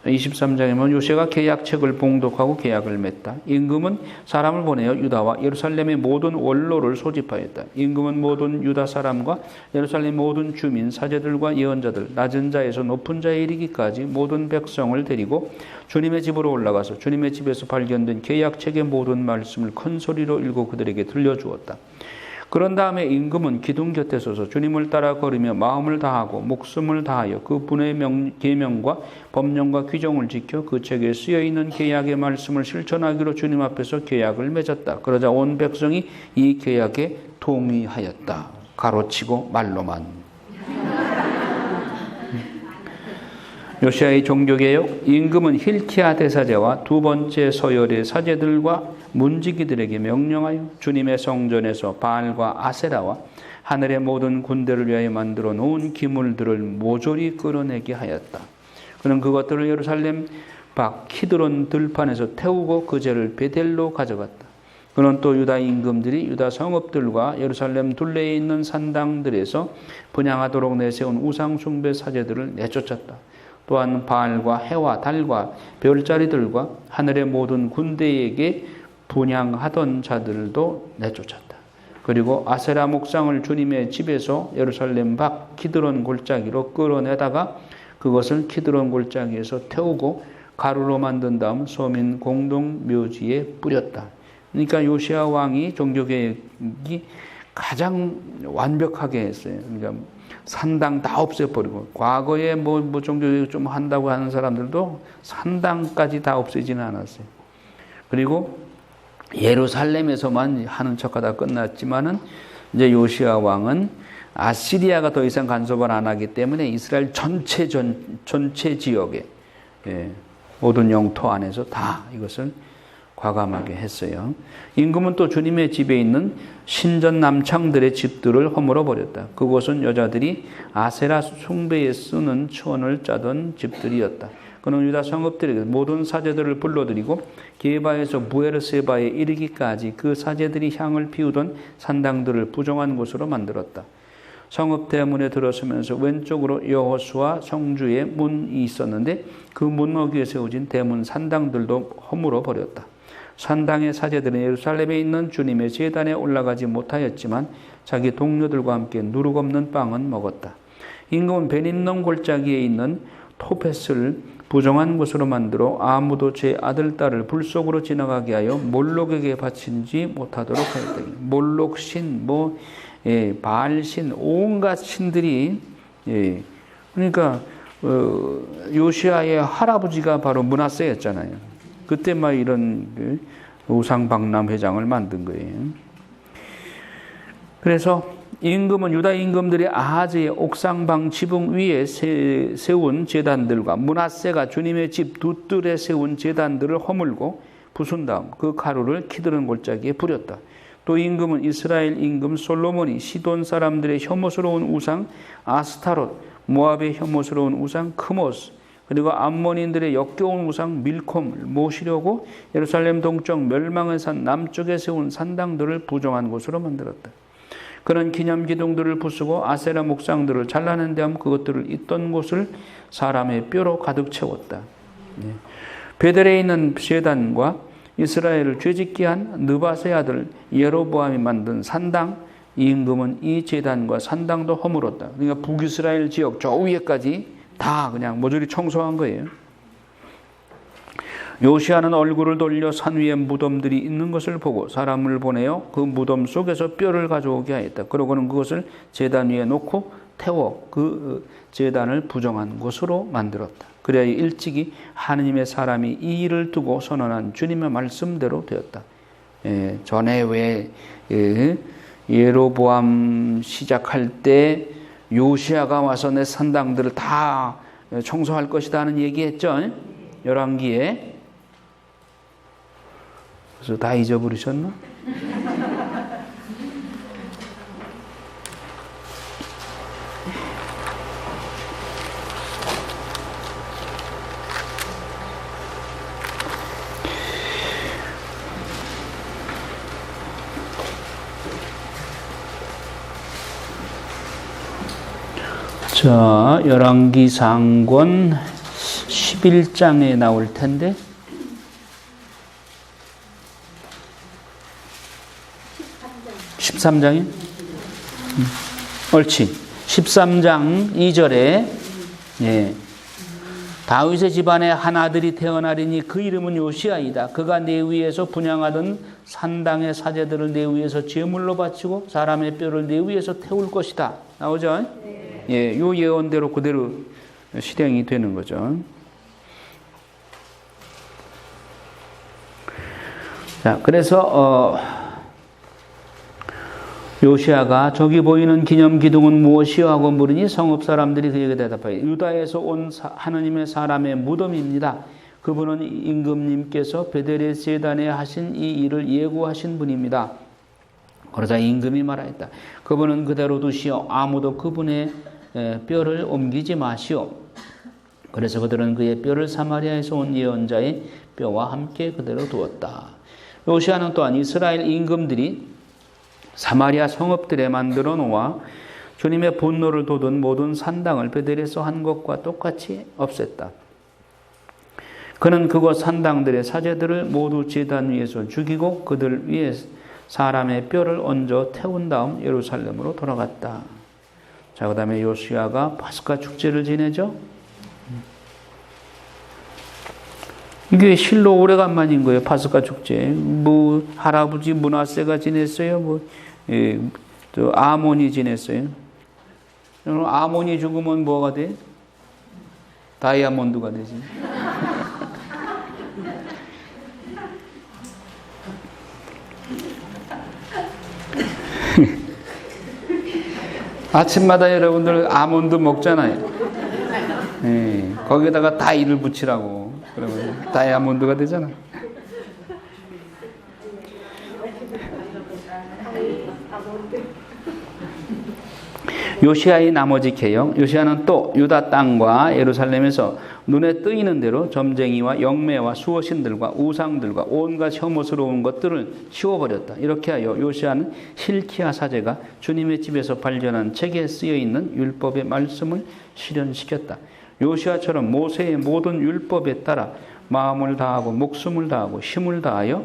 23장에 보면 요시야가 계약책을 봉독하고 계약을 맺다. 임금은 사람을 보내어 유다와 예루살렘의 모든 원로를 소집하였다. 임금은 모든 유다 사람과 예루살렘 모든 주민, 사제들과 예언자들, 낮은 자에서 높은 자에 이르기까지 모든 백성을 데리고 주님의 집으로 올라가서 주님의 집에서 발견된 계약책의 모든 말씀을 큰 소리로 읽고 그들에게 들려주었다. 그런 다음에 임금은 기둥 곁에 서서 주님을 따라 걸으며 마음을 다하고 목숨을 다하여 그 분의 계명과 법령과 규정을 지켜 그 책에 쓰여있는 계약의 말씀을 실천하기로 주님 앞에서 계약을 맺었다. 그러자 온 백성이 이 계약에 동의하였다. 가로치고 말로만. 요시야의 종교개혁. 임금은 hilkia 대사제와 두 번째 서열의 사제들과 문지기들에게 명령하여 주님의 성전에서 바알과 아세라와 하늘의 모든 군대를 위하여 만들어 놓은 기물들을 모조리 끌어내게 하였다. 그는 그것들을 예루살렘 밖 키드론 들판에서 태우고 그 죄를 베델로 가져갔다. 그는 또 유다 임금들이 유다 성읍들과 예루살렘 둘레에 있는 산당들에서 분향하도록 내세운 우상 숭배 사제들을 내쫓았다. 또한 바알과 해와 달과 별자리들과 하늘의 모든 군대에게 분향하던 자들도 내쫓았다. 그리고 아세라 목상을 주님의 집에서 예루살렘 밖 키드론 골짜기로 끌어내다가 그것을 키드론 골짜기에서 태우고 가루로 만든 다음 소민 공동 묘지에 뿌렸다. 그러니까 요시야 왕이 종교개혁이 가장 완벽하게 했어요. 그러니까 산당 다 없애버리고, 과거에 뭐 종교개혁 좀 한다고 하는 사람들도 산당까지 다 없애지는 않았어요. 그리고 예루살렘에서만 하는 척하다 끝났지만은 이제 요시야 왕은 아시리아가 더 이상 간섭을 안 하기 때문에 이스라엘 전체 지역에 모든 영토 안에서 다 이것을 과감하게 했어요. 임금은 또 주님의 집에 있는 신전 남창들의 집들을 허물어 버렸다. 그곳은 여자들이 아세라 숭배에 쓰는 천을 짜던 집들이었다. 그는 유다 성읍들에게 모든 사제들을 불러들이고 게바에서 부에르세바에 이르기까지 그 사제들이 향을 피우던 산당들을 부정한 곳으로 만들었다. 성읍 대문에 들어서면서 왼쪽으로 여호수아 성주의 문이 있었는데 그 문어귀에 세워진 대문 산당들도 허물어 버렸다. 산당의 사제들은 예루살렘에 있는 주님의 제단에 올라가지 못하였지만 자기 동료들과 함께 누룩 없는 빵은 먹었다. 임금은 베닌놈 골짜기에 있는 토펫을 부정한 곳으로 만들어 아무도 제 아들, 딸을 불 속으로 지나가게 하여 몰록에게 바치지 못하도록 하였다. 몰록신, 바알신, 온갖 신들이, 그러니까 요시야의 할아버지가 바로 므낫세였잖아요. 그때 막 이런 우상박람 회장을 만든 거예요. 그래서 임금은 유다 임금들이 아하즈의 옥상방 지붕 위에 세운 제단들과 므낫세가 주님의 집 두 뜰에 세운 제단들을 허물고 부순 다음 그 가루를 키드론 골짜기에 뿌렸다. 또 임금은 이스라엘 임금 솔로몬이 시돈 사람들의 혐오스러운 우상 아스타롯, 모압의 혐오스러운 우상 크모스, 그리고 암몬인들의 역겨운 우상 밀콤을 모시려고 예루살렘 동쪽 멸망의 산 남쪽에 세운 산당들을 부정한 곳으로 만들었다. 그는 기념기둥들을 부수고 아세라 목상들을 잘라낸 다음 그것들을 있던 곳을 사람의 뼈로 가득 채웠다. 베델에 있는 제단과 이스라엘을 죄짓게 한 느바세 아들 예로보암이 만든 산당, 이 임금은 이 제단과 산당도 허물었다. 그러니까 북이스라엘 지역 저 위에까지 다 그냥 모조리 청소한 거예요. 요시아는 얼굴을 돌려 산 위에 무덤들이 있는 것을 보고 사람을 보내어 그 무덤 속에서 뼈를 가져오게 하였다. 그러고는 그것을 제단 위에 놓고 태워 그 제단을 부정한 곳으로 만들었다. 그래야 일찍이 하느님의 사람이 이 일을 두고 선언한 주님의 말씀대로 되었다. 전에 왜 예로보암 시작할 때 요시아가 와서 내 산당들을 다 청소할 것이다 하는 얘기했죠. 열왕기에. 그래서 다 잊어버리셨나? 자, 열왕기상권 11장에 나올 텐데 13장이요? 옳지. 13장 2절에 다윗의 집안에 한 아들이 태어나리니 그 이름은 요시아이다. 그가 내 위에서 분향하던 산당의 사제들을 내 위에서 제물로 바치고 사람의 뼈를 내 위에서 태울 것이다. 나오죠? 네. 요 예언대로 그대로 실행이 되는 거죠. 자, 그래서 요시아가 저기 보이는 기념 기둥은 무엇이요 하고 물으니 성읍 사람들이 그에게 대답하여 유다에서 온 하느님의 사람의 무덤입니다. 그분은 임금님께서 베델의 제단에 하신 이 일을 예고하신 분입니다. 그러자 임금이 말하였다. 그분은 그대로 두시오. 아무도 그분의 뼈를 옮기지 마시오. 그래서 그들은 그의 뼈를 사마리아에서 온 예언자의 뼈와 함께 그대로 두었다. 요시아는 또한 이스라엘 임금들이 사마리아 성읍들에 만들어 놓아 주님의 분노를 돋은 모든 산당을 베델에서 한 것과 똑같이 없앴다. 그는 그곳 산당들의 사제들을 모두 제단 위에서 죽이고 그들 위에 사람의 뼈를 얹어 태운 다음 예루살렘으로 돌아갔다. 자, 그 다음에 요시아가 파스카 축제를 지내죠. 이게 실로 오래간만인 거예요. 파스카 축제. 뭐 할아버지 므낫세가 지냈어요. 또 아몬이 지냈어요. 아몬이 죽으면 뭐가 돼? 다이아몬드가 되지. 아침마다 여러분들 아몬드 먹잖아요. 거기에다가 다이를 붙이라고. 그러면 다이아몬드가 되잖아. 요시아의 나머지 계형, 요시아는 또 유다 땅과 예루살렘에서 눈에 뜨이는 대로 점쟁이와 영매와 수호신들과 우상들과 온갖 혐오스러운 것들을 치워버렸다. 이렇게 하여 요시아는 hilkia 사제가 주님의 집에서 발견한 책에 쓰여있는 율법의 말씀을 실현시켰다. 요시아처럼 모세의 모든 율법에 따라 마음을 다하고 목숨을 다하고 힘을 다하여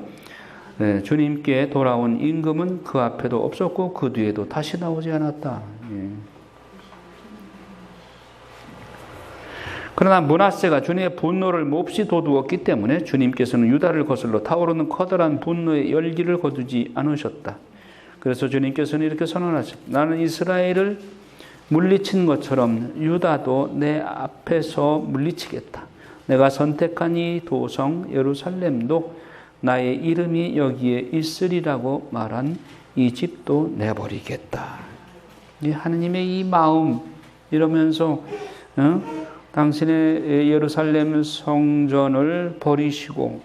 주님께 돌아온 임금은 그 앞에도 없었고 그 뒤에도 다시 나오지 않았다. 그러나 므낫세가 주님의 분노를 몹시 돋우었기 때문에 주님께서는 유다를 거슬러 타오르는 커다란 분노의 열기를 거두지 않으셨다. 그래서 주님께서는 이렇게 선언하셨다. 나는 이스라엘을 물리친 것처럼 유다도 내 앞에서 물리치겠다. 내가 선택한 이 도성 예루살렘도 나의 이름이 여기에 있으리라고 말한 이 집도 내버리겠다. 하느님의 이 마음 이러면서 당신의 예루살렘 성전을 버리시고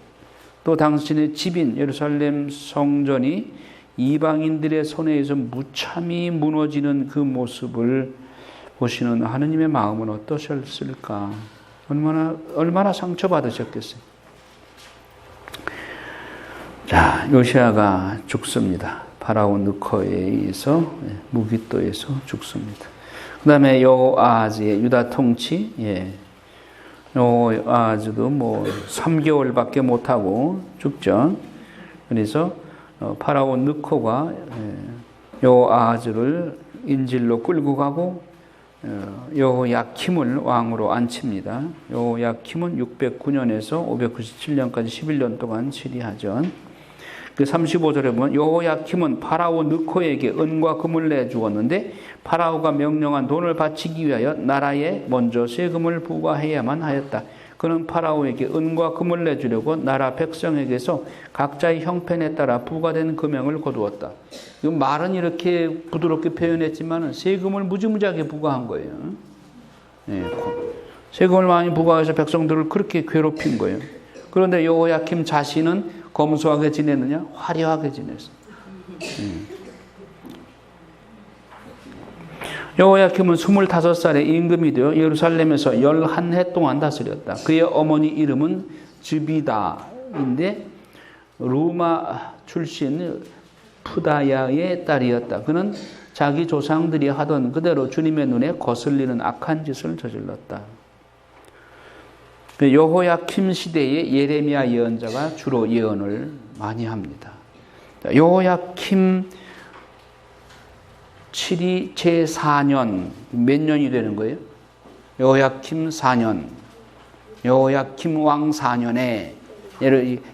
또 당신의 집인 예루살렘 성전이 이방인들의 손에 의해서 무참히 무너지는 그 모습을 보시는 하느님의 마음은 어떠셨을까? 얼마나 상처받으셨겠어요? 자, 요시아가 죽습니다. 파라오 느커에 의해서 무기또에서 죽습니다. 그 다음에 여호아하즈의 유다 통치, 여호아하즈도 3개월밖에 못하고 죽죠. 그래서 파라오 느커가 요아하즈를 인질로 끌고 가고 여호야킴을 왕으로 앉힙니다. 여호야킴은 609년에서 597년까지 11년 동안 치리하죠. 그 35절에 보면 여호야킴은 파라오 느코에게 은과 금을 내주었는데 파라오가 명령한 돈을 바치기 위하여 나라에 먼저 세금을 부과해야만 하였다. 그는 파라오에게 은과 금을 내주려고 나라 백성에게서 각자의 형편에 따라 부과된 금액을 거두었다. 이 말은 이렇게 부드럽게 표현했지만 세금을 무지무지하게 부과한 거예요. 세금을 많이 부과해서 백성들을 그렇게 괴롭힌 거예요. 그런데 여호야킴 자신은 검소하게 지냈느냐? 화려하게 지냈어. 여호야킴은 25살에 임금이 되어 예루살렘에서 11해 동안 다스렸다. 그의 어머니 이름은 즈비다인데 루마 출신 푸다야의 딸이었다. 그는 자기 조상들이 하던 그대로 주님의 눈에 거슬리는 악한 짓을 저질렀다. 여호야킴 시대에 예레미야 예언자가 주로 예언을 많이 합니다. 여호야킴 7이 제4년 몇 년이 되는 거예요? 여호야킴 4년. 여호야킴 왕 4년에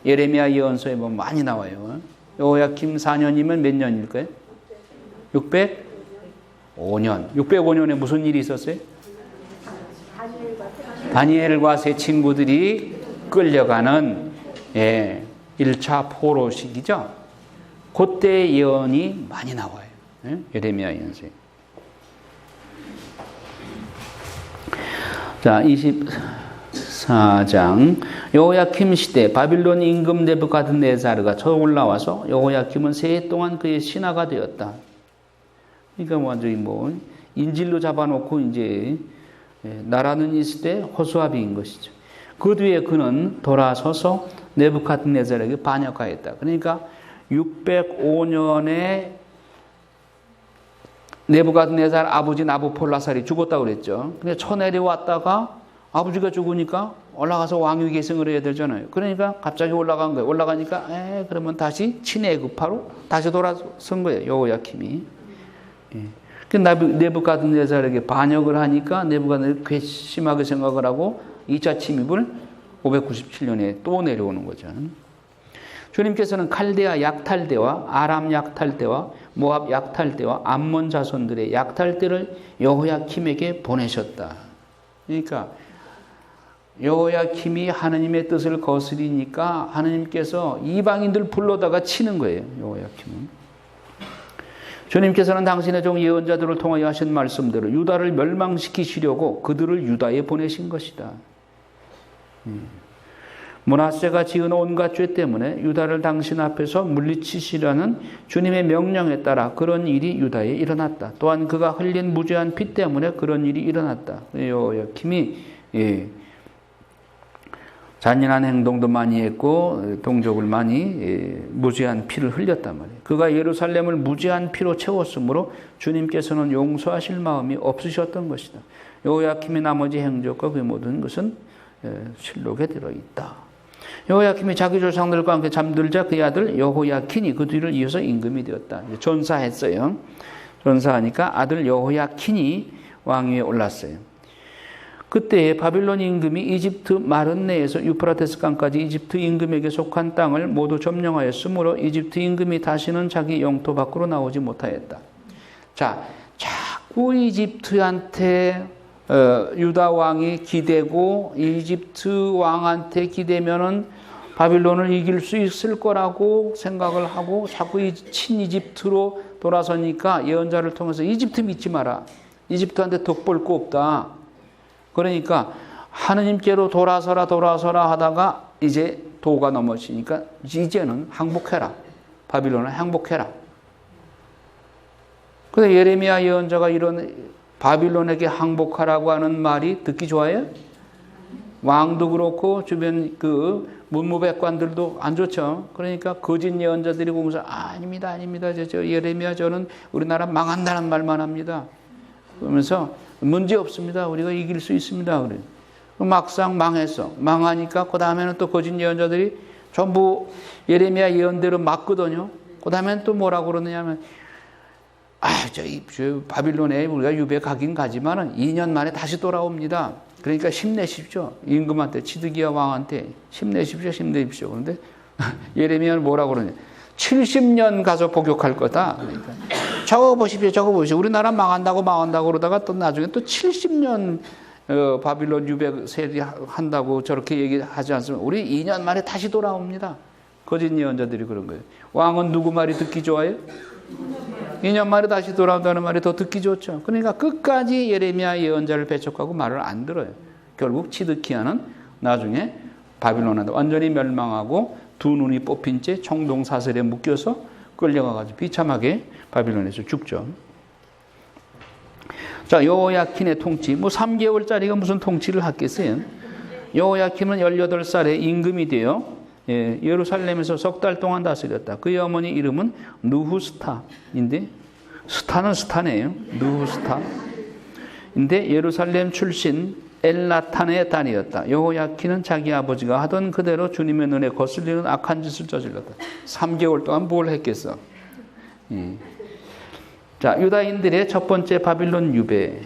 예레미야 예언서에 보면 많이 나와요. 여호야킴 4년이면 몇 년일까요? 605년. 605년에 무슨 일이 있었어요? 다니엘과 세 친구들이 끌려가는 1차 포로시기죠. 그때 예언이 많이 나와요. 예레미야 예언서에. 자, 24장. 여호야킴 시대 바빌론 임금 느부갓네살가 처음 올라와서 여호야킴은 세 해 동안 그의 신하가 되었다. 그러니까 완전히 인질로 잡아놓고 이제 나라는 있을 때 호수아비인 것이죠. 그 뒤에 그는 돌아서서 느부갓네살에게 반역하였다. 그러니까 605년에 느부갓네살 아버지 나부폴라살이 죽었다고 그랬죠. 근데 쳐내려왔다가 아버지가 죽으니까 올라가서 왕위 계승을 해야 되잖아요. 그러니까 갑자기 올라간 거예요. 올라가니까 그러면 다시 친애급파로 다시 돌아선 거예요. 여호야킴이. 느부갓네살에게 반역을 하니까 느부갓네살이 괘씸하게 생각을 하고 2차 침입을 597년에 또 내려오는 거죠. 주님께서는 칼데아 약탈대와 아람 약탈대와 모압 약탈대와 암몬 자손들의 약탈대를 여호야킴에게 보내셨다. 그러니까 여호야킴이 하느님의 뜻을 거스리니까 하느님께서 이방인들 불러다가 치는 거예요. 여호야킴은. 주님께서는 당신의 종 예언자들을 통하여 하신 말씀대로 유다를 멸망시키시려고 그들을 유다에 보내신 것이다. 므낫세가 지은 온갖 죄 때문에 유다를 당신 앞에서 물리치시라는 주님의 명령에 따라 그런 일이 유다에 일어났다. 또한 그가 흘린 무죄한 피 때문에 그런 일이 일어났다. 여호야킴이 잔인한 행동도 많이 했고 동족을 많이 무죄한 피를 흘렸단 말이에요. 그가 예루살렘을 무죄한 피로 채웠으므로 주님께서는 용서하실 마음이 없으셨던 것이다. 여호야킴의 나머지 행적과 그 모든 것은 실록에 들어있다. 여호야킴이 자기 조상들과 함께 잠들자 그의 아들 여호야킨이 그 뒤를 이어서 임금이 되었다. 전사했어요. 전사하니까 아들 여호야킨이 왕위에 올랐어요. 그때 바빌론 임금이 이집트 마른네에서 유프라테스 강까지 이집트 임금에게 속한 땅을 모두 점령하였으므로 이집트 임금이 다시는 자기 영토 밖으로 나오지 못하였다. 자, 자꾸 이집트한테 유다 왕이 기대고 이집트 왕한테 기대면은 바빌론을 이길 수 있을 거라고 생각을 하고 자꾸 친이집트로 돌아서니까 예언자를 통해서 이집트 믿지 마라. 이집트한테 덕볼 거 없다. 그러니까 하느님께로 돌아서라 하다가 이제 도가 넘어지니까 이제는 항복해라. 바빌론을 항복해라. 근데 예레미야 예언자가 이런 바빌론에게 항복하라고 하는 말이 듣기 좋아요? 왕도 그렇고 주변 그 문무백관들도 안 좋죠. 그러니까 거짓 예언자들이 보면서 아닙니다. 저 예레미야 저는 우리나라 망한다는 말만 합니다. 그러면서 문제 없습니다. 우리가 이길 수 있습니다. 그래. 막상 망했어. 망하니까 그 다음에는 또 거짓 예언자들이 전부 예레미야 예언대로 맞거든요. 그 다음에는 또 뭐라고 그러느냐면 저 바빌론에 우리가 유배 가긴 가지만은 2년 만에 다시 돌아옵니다. 그러니까 힘내십시오. 임금한테, 치드기야 왕한테 힘내십시오. 그런데 예레미야는 뭐라고 그러냐? 70년 가서 복역할 거다. 그러니까 저거 보십시오. 우리나라 망한다고 그러다가 또 나중에 또 70년 바빌론 유배 세리한다고 저렇게 얘기하지 않습니까? 우리 2년 만에 다시 돌아옵니다. 거짓 예언자들이 그런 거예요. 왕은 누구 말이 듣기 좋아요? 2년 만에 다시 돌아온다는 말이 더 듣기 좋죠. 그러니까 끝까지 예레미야 예언자를 배척하고 말을 안 들어요. 결국 치드키야는 나중에 바빌론한테 완전히 멸망하고 두 눈이 뽑힌 채 청동사슬에 묶여서 끌려가가지고 비참하게 바빌론에서 죽죠. 자, 여호야킨의 통치, 3개월짜리가 무슨 통치를 하겠어요? 여호야킨은 18살에 임금이 되어 예루살렘에서 석 달 동안 다스렸다. 그의 어머니 이름은 느후스타인데, 스타는 스타네요. 느후스타인데 예루살렘 출신 엘나탄의 딸이었다. 여호야킨은 자기 아버지가 하던 그대로 주님의 눈에 거슬리는 악한 짓을 저질렀다. 3개월 동안 뭘 했겠어? 자, 유다인들의 첫 번째 바빌론 유배,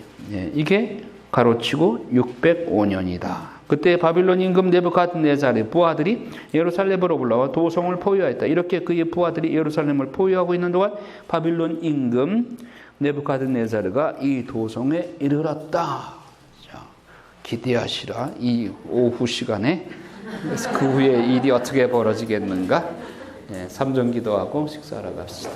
이게 가로치고 605년이다. 그때 바빌론 임금 느부갓네살의 부하들이 예루살렘으로 올라와 도성을 포위하였다. 이렇게 그의 부하들이 예루살렘을 포위하고 있는 동안 바빌론 임금 느부갓네살가 이 도성에 이르렀다. 자, 기대하시라. 이 오후 시간에 그 후에 일이 어떻게 벌어지겠는가? 삼전 기도하고 식사하러 갑시다.